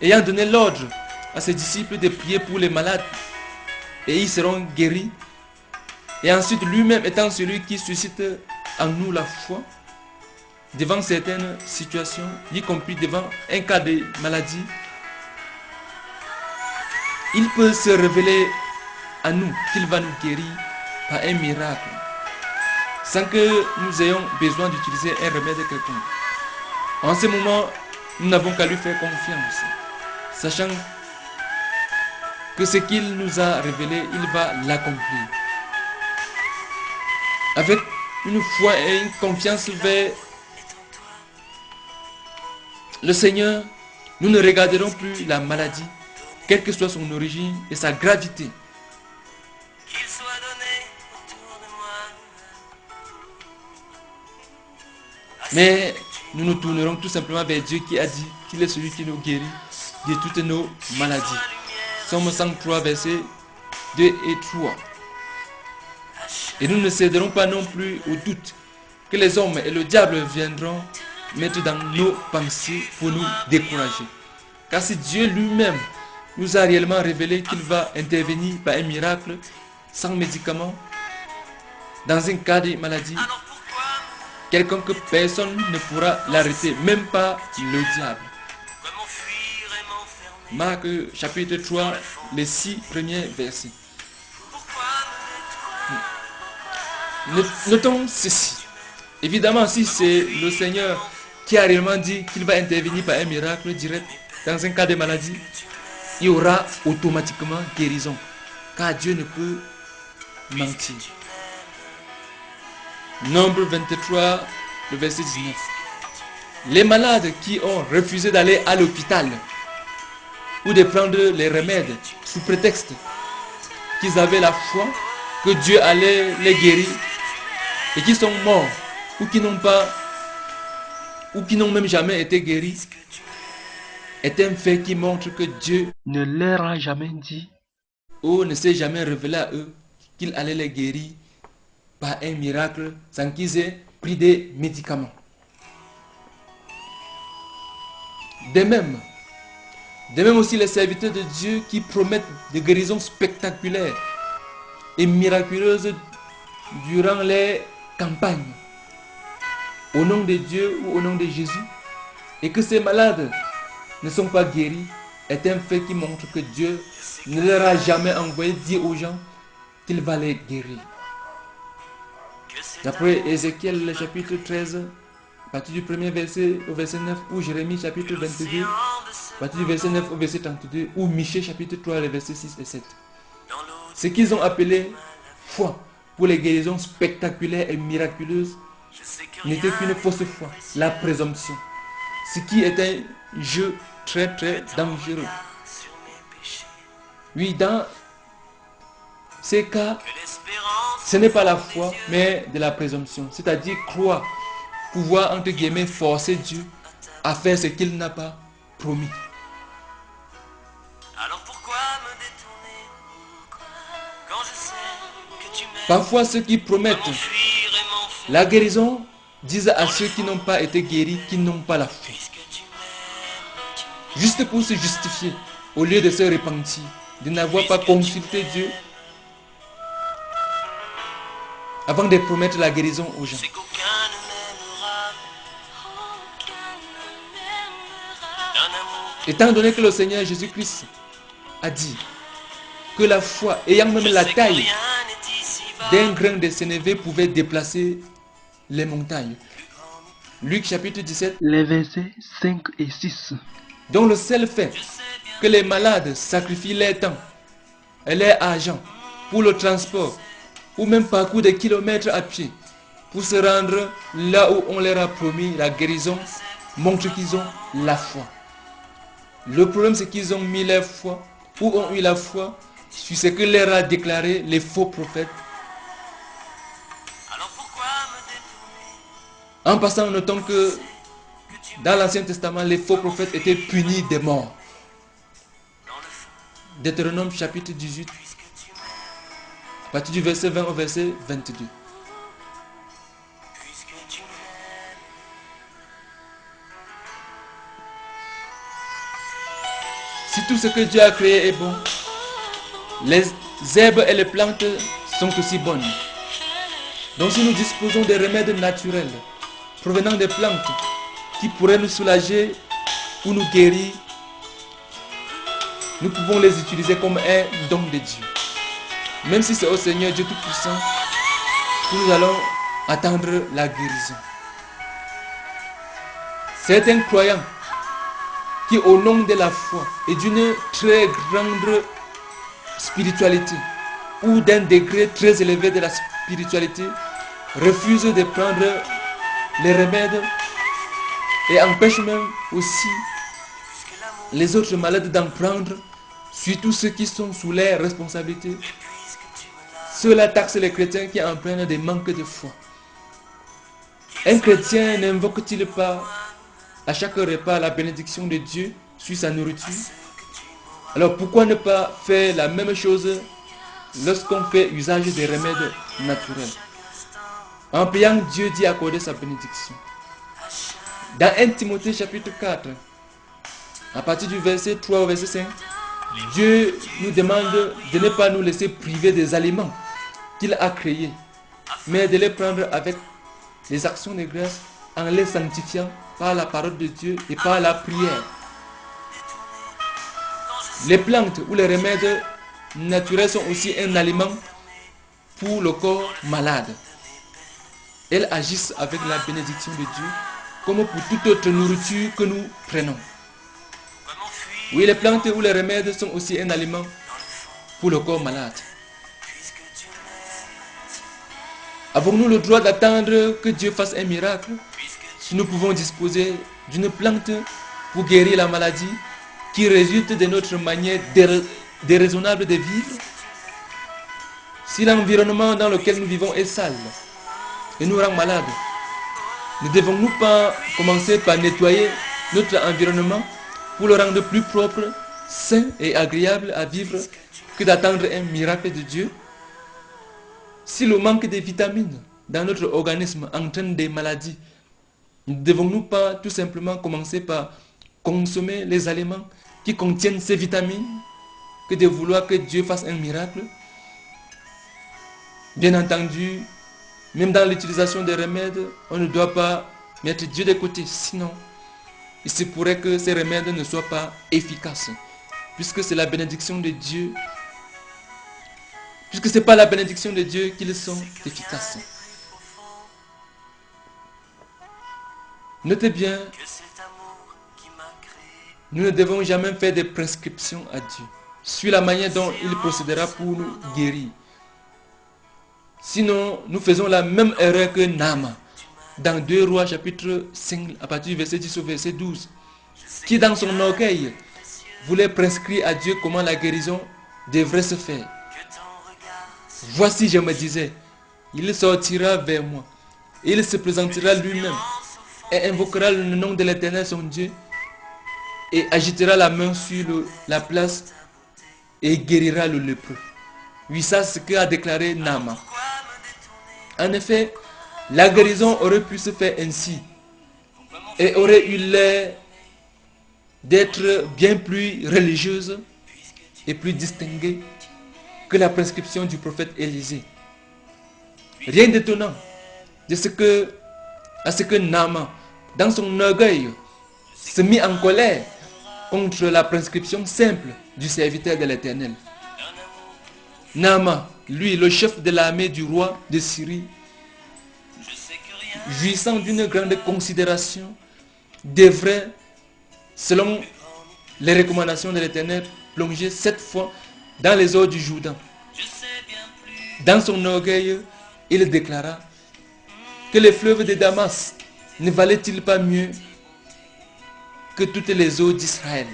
ayant donné l'ordre à ses disciples de prier pour les malades. Et ils seront guéris. Et ensuite lui-même étant celui qui suscite en nous la foi. Devant certaines situations, y compris devant un cas de maladie. Il peut se révéler à nous qu'il va nous guérir par un miracle. Sans que nous ayons besoin d'utiliser un remède quelconque. En ce moment, nous n'avons qu'à lui faire confiance, sachant que ce qu'il nous a révélé, il va l'accomplir. Avec une foi et une confiance vers le Seigneur, nous ne regarderons plus la maladie, quelle que soit son origine et sa gravité. Qu'il soit donné autour de moi. Mais nous nous tournerons tout simplement vers Dieu qui a dit qu'il est celui qui nous guérit de toutes nos maladies. Somme 103, versets 2 et 3. Et nous ne céderons pas non plus au doute que les hommes et le diable viendront mettre dans nos pensées pour nous décourager. Car si Dieu lui-même nous a réellement révélé qu'il va intervenir par un miracle sans médicament dans un cas de maladie, Alors pourquoi quelconque personne ne pourra l'arrêter, même pas le diable. m'enfuir et m'enfermer? Marc chapitre 3, les 6 premiers versets. Pourquoi Notons ceci. Évidemment, si c'est le Seigneur qui a réellement dit qu'il va intervenir par un miracle direct dans un cas de maladie, il y aura automatiquement guérison. Car Dieu ne peut mentir. Nombre 23, le verset 19. Les malades qui ont refusé d'aller à l'hôpital ou de prendre les remèdes sous prétexte qu'ils avaient la foi que Dieu allait les guérir et qui sont morts ou qui n'ont même jamais été guéris, est un fait qui montre que Dieu Ne leur a jamais dit. ou ne s'est jamais révélé à eux qu'il allait les guérir par un miracle sans qu'ils aient pris des médicaments. De même aussi les serviteurs de Dieu qui promettent des guérisons spectaculaires et miraculeuses durant les campagnes au nom de Dieu ou au nom de Jésus, et que ces malades ne sont pas guéris, est un fait qui montre que Dieu ne leur a jamais envoyé dire aux gens qu'il va les guérir. D'après Ézéchiel le chapitre 13, à partir du premier verset au verset 9, ou Jérémie chapitre 22, à partir du verset 9 au verset 32, ou Michée chapitre 3, les versets 6 et 7. Ce qu'ils ont appelé foi pour les guérisons spectaculaires et miraculeuses n'était qu'une fausse foi, la présomption. Ce qui est un jeu très dangereux. Oui, dans ces cas, ce n'est pas la foi, mais de la présomption. C'est-à-dire croire, pouvoir, entre guillemets, forcer Dieu à faire ce qu'il n'a pas promis. Alors pourquoi me détourner quand je sais que tu m'aimes? Parfois, ceux qui promettent M'enfuir et m'enfuir la guérison disent à ceux qui n'ont pas été guéris qu'ils n'ont pas la foi. puisque tu m'aimes. Juste pour se justifier, au lieu de se repentir, de n'avoir pas consulté Dieu avant de promettre la guérison aux gens. C'est qu'aucun ne m'aimera d'un amour. Étant donné que le Seigneur Jésus-Christ a dit que la foi, ayant même la taille Rien n'est ici-bas. d'un grain de sénévé pouvait déplacer les montagnes. Luc chapitre 17. Les versets 5 et 6. Donc le seul fait que les malades sacrifient leur temps et leur argent pour le transport ou même parcours des kilomètres à pied pour se rendre là où on leur a promis la guérison montre qu'ils ont la foi. Le problème c'est qu'ils ont mis leur foi ou ont eu la foi sur ce que leur a déclaré les faux prophètes. Alors pourquoi me détourner? En passant, notons que dans l'Ancien Testament, les faux prophètes étaient punis de mort. Dans le fond, Deutéronome chapitre 18, puisque tu m'aimes, à partir du verset 20 au verset 22. puisque tu m'aimes. Si tout ce que Dieu a créé est bon, les herbes et les plantes sont aussi bonnes. Donc si nous disposons des remèdes naturels provenant des plantes qui pourraient nous soulager ou nous guérir, nous pouvons les utiliser comme un don de Dieu. Même si c'est au Seigneur Dieu Tout-Puissant que nous allons attendre la guérison. Certains croyants qui au nom de la foi et d'une très grande spiritualité ou d'un degré très élevé de la spiritualité refusent de prendre les remèdes et empêchent même aussi les autres malades d'en prendre, surtout ceux qui sont sous leur responsabilité. Cela taxe les chrétiens qui en prennent des manques de foi. Un chrétien n'invoque-t-il pas à chaque repas la bénédiction de Dieu sur sa nourriture? Alors pourquoi ne pas faire la même chose lorsqu'on fait usage des remèdes naturels? En priant, Dieu dit accorder sa bénédiction. Dans 1 Timothée chapitre 4, à partir du verset 3 au verset 5, Dieu nous demande de ne pas nous laisser priver des aliments qu'il a créés, mais de les prendre avec les actions de grâce en les sanctifiant par la parole de Dieu et par la prière. Les plantes ou les remèdes naturels sont aussi un aliment pour le corps malade. Elles agissent avec la bénédiction de Dieu comme pour toute autre nourriture que nous prenons. Oui, les plantes ou les remèdes sont aussi un aliment pour le corps malade. Avons-nous le droit d'attendre que Dieu fasse un miracle si nous pouvons disposer d'une plante pour guérir la maladie qui résulte de notre manière déraisonnable de vivre? Si l'environnement dans lequel nous vivons est sale et nous rend malades, ne devons-nous pas commencer par nettoyer notre environnement pour le rendre plus propre, sain et agréable à vivre que d'attendre un miracle de Dieu? Si le manque de vitamines dans notre organisme entraîne des maladies, ne devons-nous pas tout simplement commencer par consommer les aliments qui contiennent ces vitamines que de vouloir que Dieu fasse un miracle? Bien entendu, même dans l'utilisation des remèdes, on ne doit pas mettre Dieu de côté, sinon il se pourrait que ces remèdes ne soient pas efficaces, puisque c'est la bénédiction de Dieu, puisque ce n'est pas la bénédiction de Dieu qu'ils sont efficaces. Notez bien, nous ne devons jamais faire de prescriptions à Dieu sur la manière dont il procédera pour nous guérir. Sinon, nous faisons la même erreur que Naaman dans 2 Rois chapitre 5 à partir du verset 10 au verset 12, qui dans son orgueil voulait prescrire à Dieu comment la guérison devrait se faire. Voici, je me disais, il sortira vers moi, il se présentera lui-même et invoquera le nom de l'Éternel son Dieu et agitera la main sur la place et guérira le lépreux. Oui, ça c'est ce qu'a déclaré Naaman. En effet, la guérison aurait pu se faire ainsi et aurait eu l'air d'être bien plus religieuse et plus distinguée que la prescription du prophète Élisée. Rien d'étonnant à ce que Naaman, dans son orgueil, se mit en colère contre la prescription simple du serviteur de l'Éternel. Naaman lui, le chef de l'armée du roi de Syrie, jouissant d'une grande considération, devrait, selon les recommandations de l'Éternel, plonger 7 fois dans les eaux du Jourdain. Dans son orgueil, il déclara que les fleuves de Damas ne valaient-ils pas mieux que toutes les eaux d'Israël.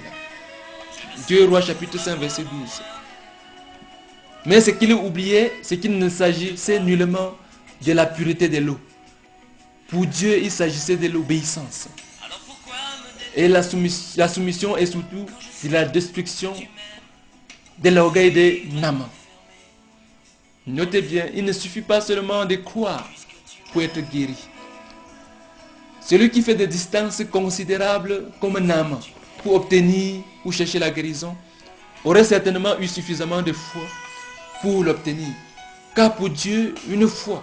2 Rois chapitre 5 verset 12. Mais ce qu'il oubliait, c'est qu'il ne s'agissait nullement de la pureté de l'eau. Pour Dieu, il s'agissait de l'obéissance. Et la soumission est surtout de la destruction de l'orgueil de Naaman. Notez bien, il ne suffit pas seulement de croire pour être guéri. Celui qui fait des distances considérables comme Naaman pour obtenir ou chercher la guérison aurait certainement eu suffisamment de foi pour l'obtenir. Car pour Dieu, une foi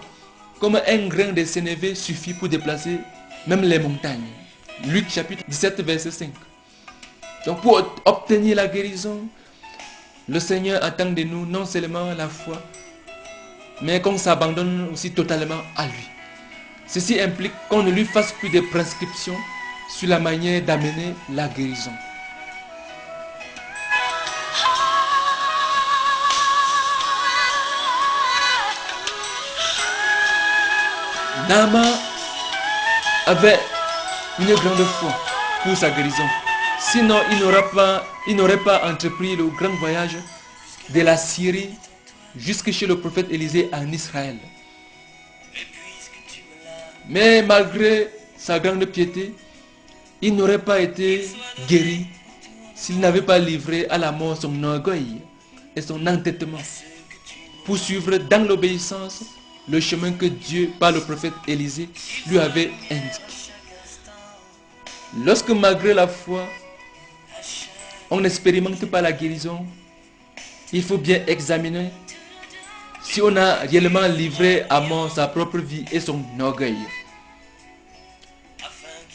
comme un grain de sénévé suffit pour déplacer même les montagnes. Luc chapitre 17 verset 5. Donc pour obtenir la guérison, le Seigneur attend de nous non seulement la foi, mais qu'on s'abandonne aussi totalement à lui. Ceci implique qu'on ne lui fasse plus de prescriptions sur la manière d'amener la guérison. Naaman avait une grande foi pour sa guérison. Sinon, il n'aurait pas entrepris le grand voyage de la Syrie jusque chez le prophète Élisée en Israël. Mais malgré sa grande piété, il n'aurait pas été guéri s'il n'avait pas livré à la mort son orgueil et son entêtement pour suivre dans l'obéissance le chemin que Dieu, par le prophète Élisée, lui avait indiqué. Lorsque malgré la foi, on n'expérimente pas la guérison, il faut bien examiner si on a réellement livré à mort sa propre vie et son orgueil.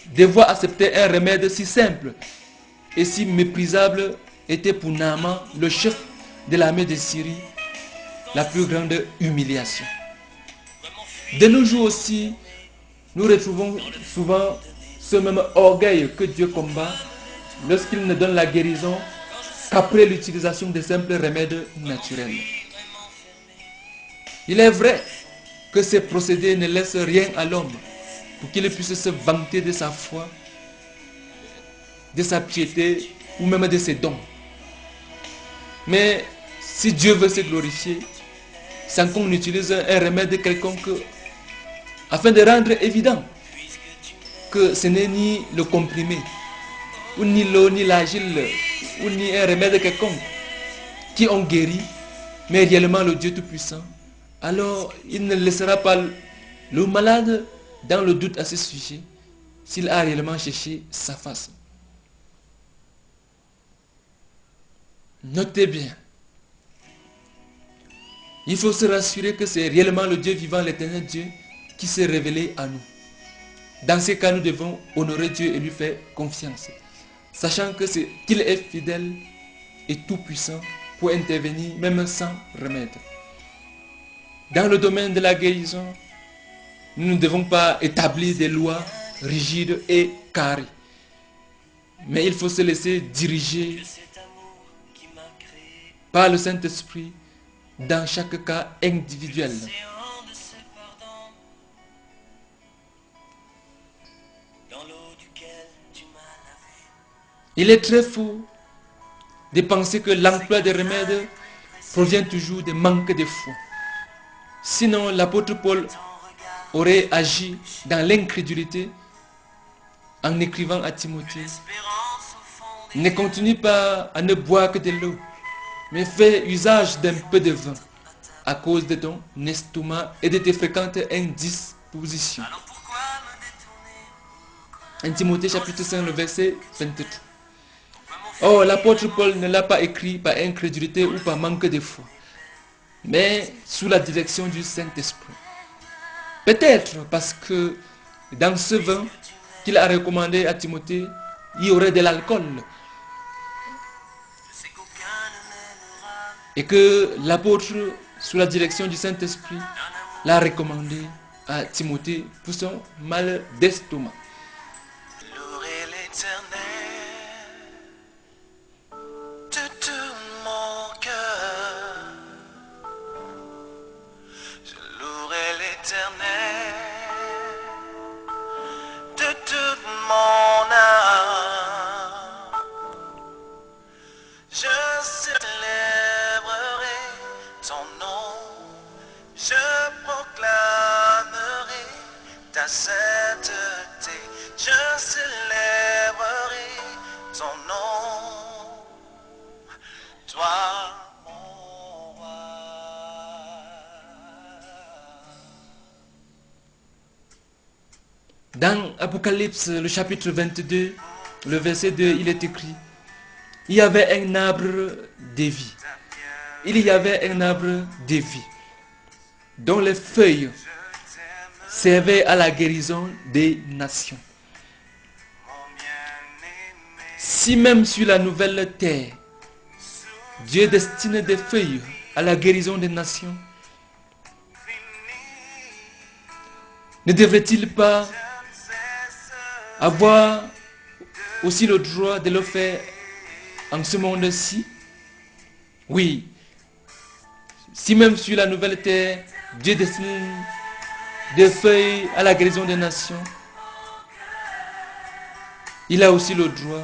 Devoir accepter un remède si simple et si méprisable était pour Naaman, le chef de l'armée de Syrie, la plus grande humiliation. De nos jours aussi, nous retrouvons souvent ce même orgueil que Dieu combat lorsqu'il ne donne la guérison qu'après l'utilisation de simples remèdes naturels. Il est vrai que ces procédés ne laissent rien à l'homme pour qu'il puisse se vanter de sa foi, de sa piété ou même de ses dons. Mais si Dieu veut se glorifier, sans qu'on utilise un remède quelconque afin de rendre évident que ce n'est ni le comprimé, ou ni l'eau, ni l'argile, ou ni un remède quelconque qui ont guéri, mais réellement le Dieu Tout-Puissant, alors il ne laissera pas le malade dans le doute à ce sujet s'il a réellement cherché sa face. Notez bien, il faut se rassurer que c'est réellement le Dieu vivant, l'Éternel Dieu, qui s'est révélé à nous. Dans ces cas, nous devons honorer Dieu et lui faire confiance, sachant que qu'il est fidèle et tout-puissant pour intervenir même sans remède. Dans le domaine de la guérison, nous ne devons pas établir des lois rigides et carrées, mais il faut se laisser diriger par le Saint-Esprit dans chaque cas individuel. Il est très faux de penser que l'emploi des remèdes provient toujours de manque de foi. Sinon, l'apôtre Paul aurait agi dans l'incrédulité en écrivant à Timothée: ne continue pas à ne boire que de l'eau, mais fais usage d'un peu de vin à cause de ton estomac et de tes fréquentes indispositions. 1 Timothée chapitre 5, le verset 23. Or, l'apôtre Paul ne l'a pas écrit par incrédulité ou par manque de foi, mais sous la direction du Saint-Esprit. Peut-être parce que dans ce vin qu'il a recommandé à Timothée, il y aurait de l'alcool. Et que l'apôtre sous la direction du Saint-Esprit, l'a recommandé à Timothée pour son mal d'estomac. Louerai l'Éternel de tout mon cœur. Je louerai l'Éternel de toute mon âme. Je célébrerai ton nom. Je proclamerai ta sainteté. Je célébrerai ton nom. Toi, mon roi. Dans Apocalypse, le chapitre 22, le verset 2, il est écrit: il y avait un arbre de vie. Il y avait un arbre de vie dont les feuilles servaient à la guérison des nations. Si même sur la nouvelle terre, Dieu destine des feuilles à la guérison des nations, ne devrait-il pas avoir aussi le droit de le faire en ce monde-ci? Oui. Si même sur la nouvelle terre, Dieu destine des feuilles à la guérison des nations, il a aussi le droit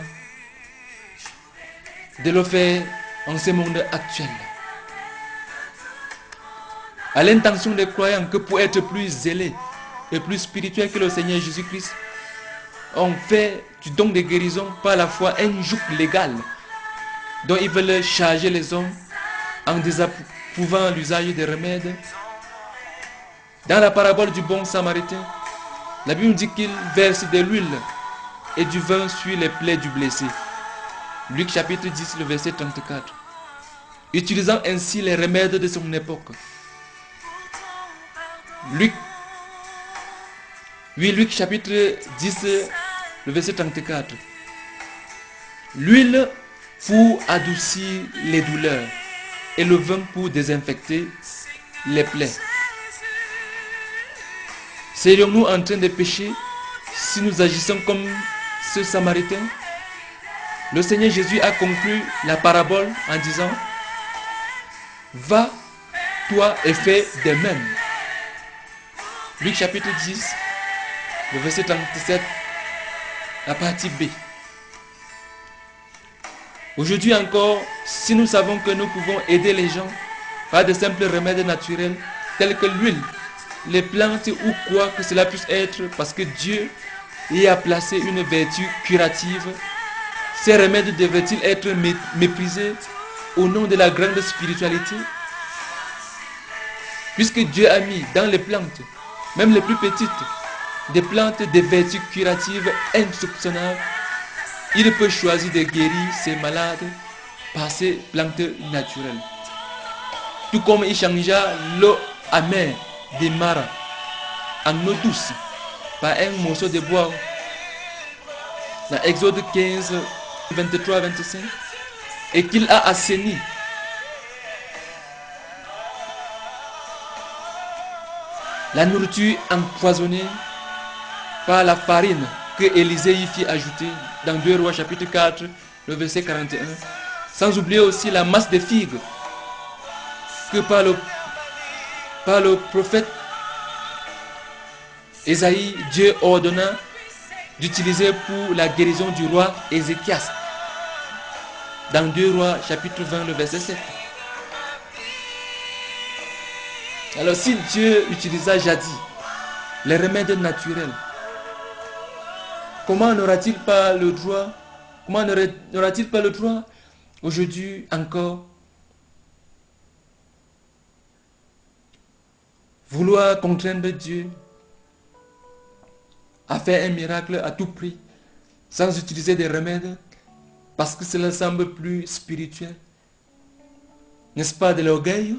de le faire en ce monde actuel. À l'intention des croyants que pour être plus zélés et plus spirituels que le Seigneur Jésus-Christ, on fait du don de guérison par la foi un joug légal dont ils veulent charger les hommes en désapprouvant l'usage des remèdes. Dans la parabole du bon samaritain, la Bible dit qu'il verse de l'huile et du vin sur les plaies du blessé. Luc chapitre 10, le verset 34. Utilisant ainsi les remèdes de son époque. Luc chapitre 10, le verset 34. L'huile pour adoucir les douleurs et le vin pour désinfecter les plaies. Serions-nous en train de pécher si nous agissons comme ce samaritain? Le Seigneur Jésus a conclu la parabole en disant: va, toi, et fais de même. Luc chapitre 10, le verset 37, la partie B. Aujourd'hui encore, si nous savons que nous pouvons aider les gens par de simples remèdes naturels tels que l'huile, les plantes ou quoi que cela puisse être, parce que Dieu y a placé une vertu curative, ces remèdes devraient-ils être méprisés au nom de la grande spiritualité? Puisque Dieu a mis dans les plantes, même les plus petites, des plantes de vertus curatives insoupçonnables, il peut choisir de guérir ses malades par ces plantes naturelles. Tout comme il changea l'eau amère des maras en eau douce par un morceau de bois. Dans Exode 15, 23 à 25, et qu'il a assaini la nourriture empoisonnée par la farine que Élisée y fit ajouter dans 2 Rois chapitre 4, le verset 41, sans oublier aussi la masse de figues que par le prophète Ésaïe, Dieu ordonna d'utiliser pour la guérison du roi Ézéchias dans 2 Rois chapitre 20, le verset 7. Alors si Dieu utilisa jadis les remèdes naturels, comment n'aura-t-il pas le droit, aujourd'hui encore vouloir contraindre Dieu à faire un miracle à tout prix sans utiliser des remèdes parce que cela semble plus spirituel? N'est-ce pas de l'orgueil?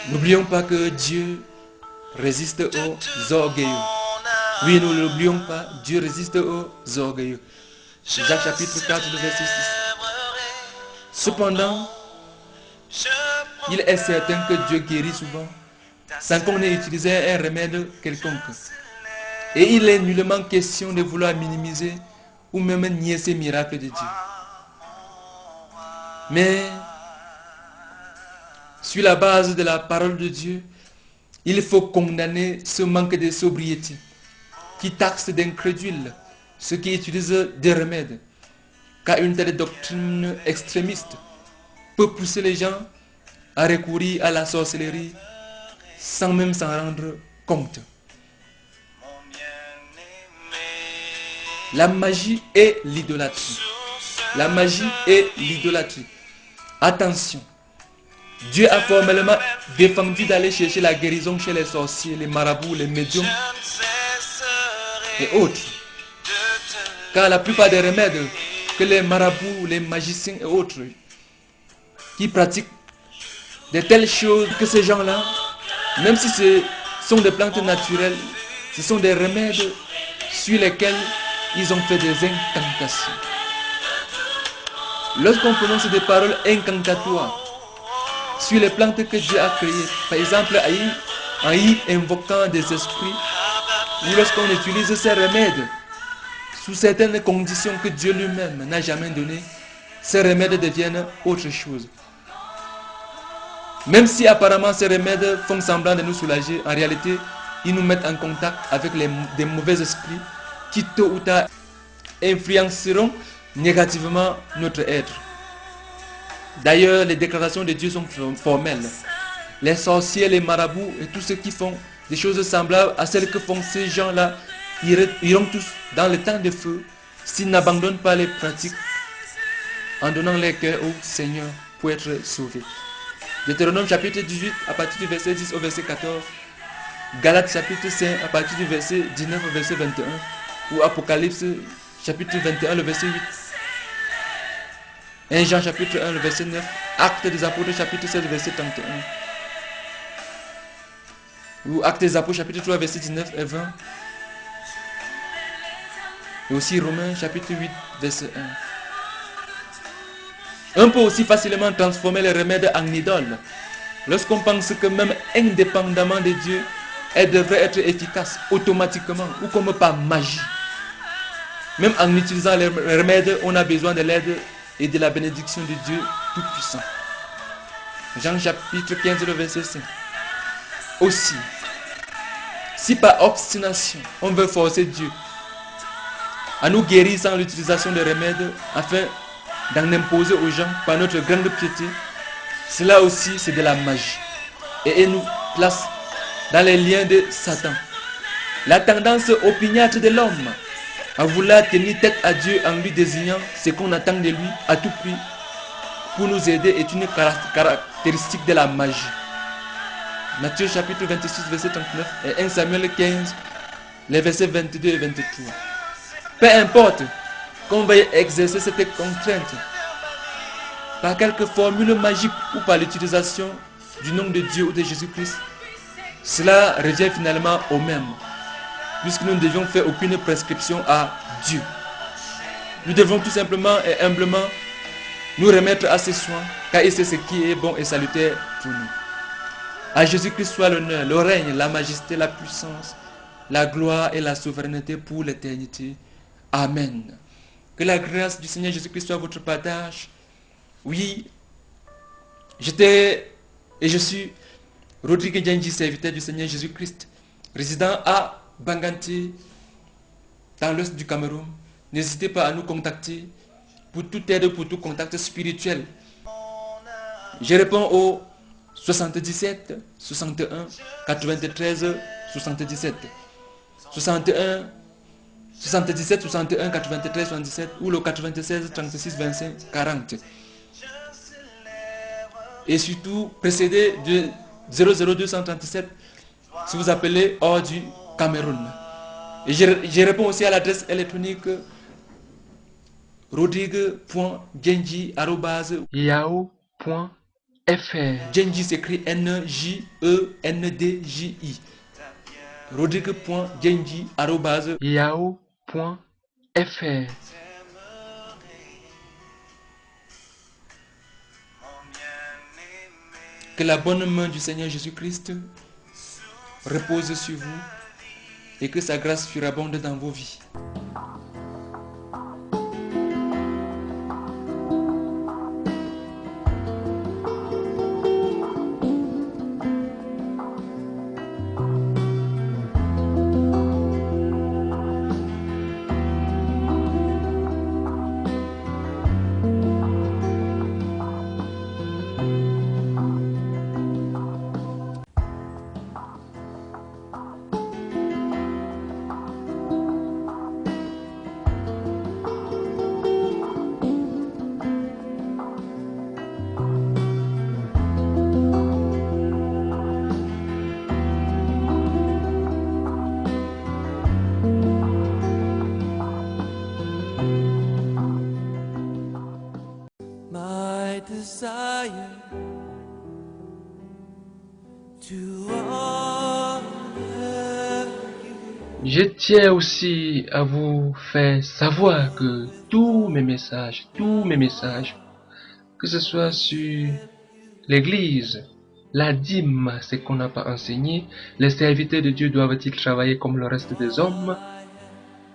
N'oublions pas que Dieu résiste aux orgueilleux. Oui, nous ne l'oublions pas, Dieu résiste aux orgueilleux. Jacques chapitre 4, le verset 6. Cependant, il est certain que Dieu guérit souvent sans qu'on ait utilisé un remède quelconque. Et il est nullement question de vouloir minimiser ou même nier ces miracles de Dieu. Mais, sur la base de la parole de Dieu, il faut condamner ce manque de sobriété qui taxe d'incrédules ceux qui utilisent des remèdes, car une telle doctrine extrémiste peut pousser les gens à recourir à la sorcellerie sans même s'en rendre compte. La magie et l'idolâtrie. La magie et l'idolâtrie. Attention, Dieu a formellement défendu d'aller chercher la guérison chez les sorciers, les marabouts, les médiums et autres. Car la plupart des remèdes que les marabouts, les magiciens et autres qui pratiquent de telles choses que ces gens-là, même si ce sont des plantes naturelles, ce sont des remèdes sur lesquels ils ont fait des incantations. Lorsqu'on prononce des paroles incantatoires sur les plantes que Dieu a créées, par exemple en y invoquant des esprits, ou lorsqu'on utilise ces remèdes sous certaines conditions que Dieu lui-même n'a jamais données, ces remèdes deviennent autre chose. Même si apparemment ces remèdes font semblant de nous soulager, en réalité, ils nous mettent en contact avec des mauvais esprits qui tôt ou tard influenceront négativement notre être. D'ailleurs, les déclarations de Dieu sont formelles. Les sorciers, les marabouts et tous ceux qui font des choses semblables à celles que font ces gens-là iront tous dans le temps de feu s'ils n'abandonnent pas les pratiques en donnant leur cœur au Seigneur pour être sauvés. Deutéronome chapitre 18 à partir du verset 10 au verset 14. Galates chapitre 5 à partir du verset 19 au verset 21. Ou Apocalypse chapitre 21 le verset 8. 1 Jean chapitre 1 le verset 9. Actes des apôtres chapitre 16 verset 31. Ou Actes des apôtres chapitre 3 verset 19 et 20. Et aussi Romains chapitre 8 verset 1. On peut aussi facilement transformer les remèdes en idoles. Lorsqu'on pense que même indépendamment de Dieu, elles devraient être efficaces automatiquement ou comme par magie. Même en utilisant les remèdes, on a besoin de l'aide et de la bénédiction de Dieu Tout-Puissant. Jean chapitre 15, le verset 5. Aussi, si par obstination, on veut forcer Dieu à nous guérir sans l'utilisation de remèdes, afin d'en imposer aux gens par notre grande piété, cela aussi c'est de la magie. Et il nous place dans les liens de Satan. La tendance opiniâtre de l'homme à vouloir tenir tête à Dieu en lui désignant ce qu'on attend de lui à tout prix pour nous aider est une caractéristique de la magie. Matthieu chapitre 26 verset 39 et 1 Samuel 15 les versets 22 et 23. Peu importe qu'on veuille exercer cette contrainte par quelque formule magique ou par l'utilisation du nom de Dieu ou de Jésus-Christ, cela revient finalement au même, puisque nous ne devions faire aucune prescription à Dieu. Nous devons tout simplement et humblement nous remettre à ses soins, car il sait ce qui est bon et salutaire pour nous. À Jésus-Christ soit l'honneur, le règne, la majesté, la puissance, la gloire et la souveraineté pour l'éternité. Amen. Que la grâce du Seigneur Jésus-Christ soit votre partage. Oui, je suis Rodrigue Djandji, serviteur du Seigneur Jésus-Christ, résident à Banganté, dans l'ouest du Cameroun. N'hésitez pas à nous contacter pour toute aide, pour tout contact spirituel. Je réponds au 77 61 93 77 61 77 61 93 77 ou le 96 36 25 40. Et surtout précédé de 00237 si vous appelez hors du Cameroun. Et je réponds aussi à l'adresse électronique rodrigue.djandji@yahoo.fr. Djandji s'écrit N-J-E-N-D-J-I. rodrigue.genji@. yahoo.fr. Que la bonne main du Seigneur Jésus-Christ repose sur vous et que sa grâce surabonde dans vos vies. My desire to honor you. Je tiens aussi à vous faire savoir que tous mes messages, que ce soit sur l'église, la dîme, c'est qu'on n'a pas enseigné, les serviteurs de Dieu doivent-ils travailler comme le reste des hommes,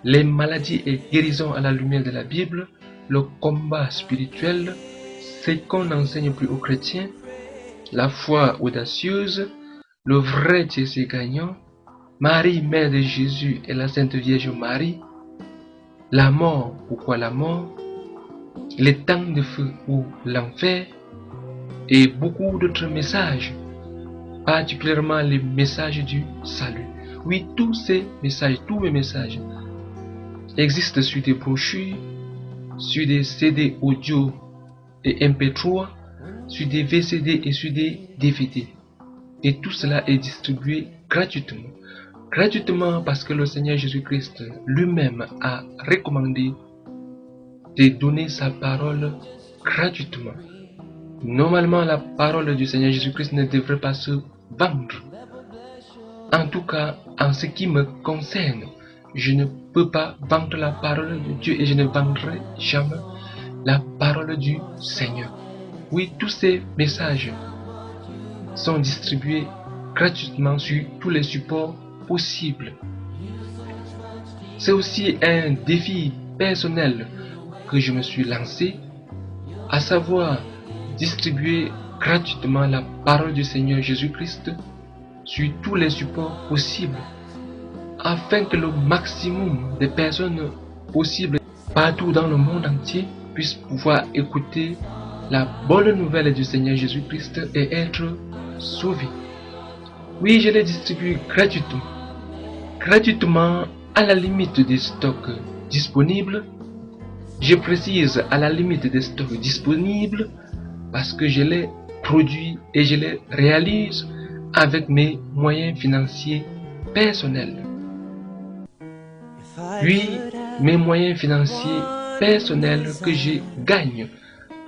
les maladies et guérisons à la lumière de la Bible, le combat spirituel, ce qu'on n'enseigne plus aux chrétiens, la foi audacieuse, le vrai Dieu c'est gagnant, Marie, mère de Jésus et la Sainte Vierge Marie, la mort, pourquoi la mort, les temps de feu ou l'enfer, et beaucoup d'autres messages, particulièrement les messages du salut. Oui, tous ces messages, tous mes messages existent sur des brochures, sur des CD audio et MP3, sur des VCD et sur des DVD. Et tout cela est distribué gratuitement. Gratuitement parce que le Seigneur Jésus-Christ lui-même a recommandé de donner sa parole gratuitement. Normalement, la parole du Seigneur Jésus-Christ ne devrait pas se vendre. En tout cas, en ce qui me concerne, je ne peux pas vendre la parole de Dieu et je ne vendrai jamais la parole du Seigneur. Oui, tous ces messages sont distribués gratuitement sur tous les supports possibles. C'est aussi un défi personnel que je me suis lancé, à savoir distribuer gratuitement la parole du Seigneur Jésus-Christ sur tous les supports possibles, afin que le maximum de personnes possibles partout dans le monde entier puissent pouvoir écouter la bonne nouvelle du Seigneur Jésus-Christ et être sauvés. Oui, je les distribue gratuitement. Gratuitement à la limite des stocks disponibles. Je précise à la limite des stocks disponibles parce que je les produis et je les réalise avec mes moyens financiers personnels. Oui, mes moyens financiers personnels que je gagne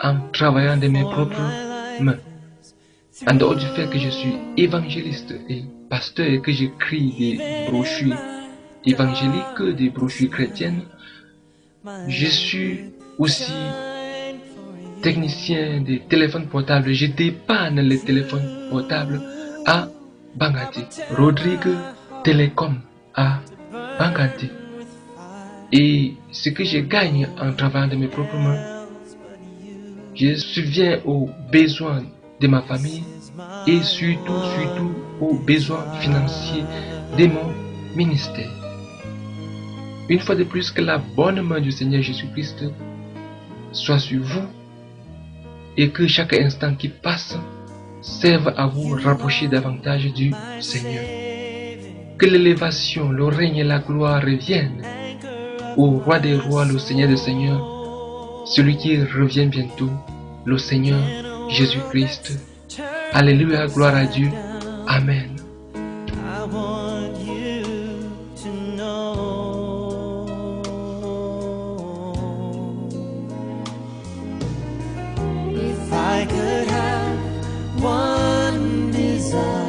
en travaillant de mes propres mains. En dehors du fait que je suis évangéliste et pasteur et que j'écris des brochures évangéliques, des brochures chrétiennes, je suis aussi technicien des téléphones portables. Je dépanne les téléphones portables à Bangaté, Rodrigue Télécom à Bangaté. Et ce que je gagne en travaillant de mes propres mains, je subviens aux besoins de ma famille et surtout aux besoins financiers de mon ministère. Une fois de plus, que la bonne main du Seigneur Jésus-Christ soit sur vous et que chaque instant qui passe serve à vous rapprocher davantage du Seigneur. Que l'élévation, le règne et la gloire reviennent au roi des rois, le Seigneur des seigneurs, celui qui revient bientôt, le Seigneur Jésus-Christ. Alléluia, gloire à Dieu. Amen. I want you to know. If I could have one desire,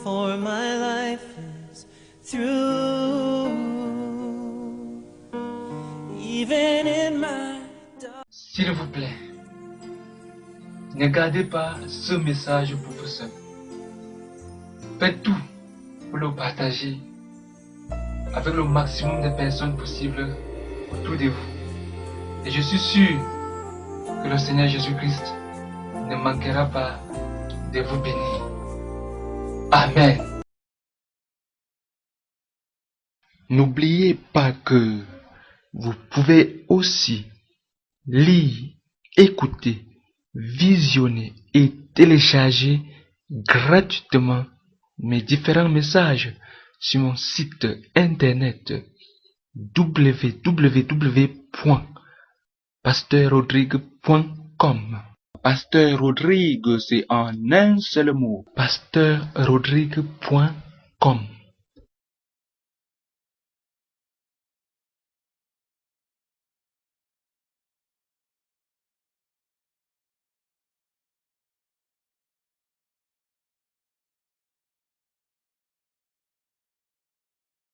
for Ne gardez pas ce message pour vous seul. Faites tout pour le partager avec le maximum de personnes possibles autour de vous. Et je suis sûr que le Seigneur Jésus-Christ ne manquera pas de vous bénir. Amen. N'oubliez pas que vous pouvez aussi lire, écouter, visionner et télécharger gratuitement mes différents messages sur mon site internet www.pasteur-rodrigue.com. Pasteur Rodrigue, c'est en un seul mot. pasteur-rodrigue.com.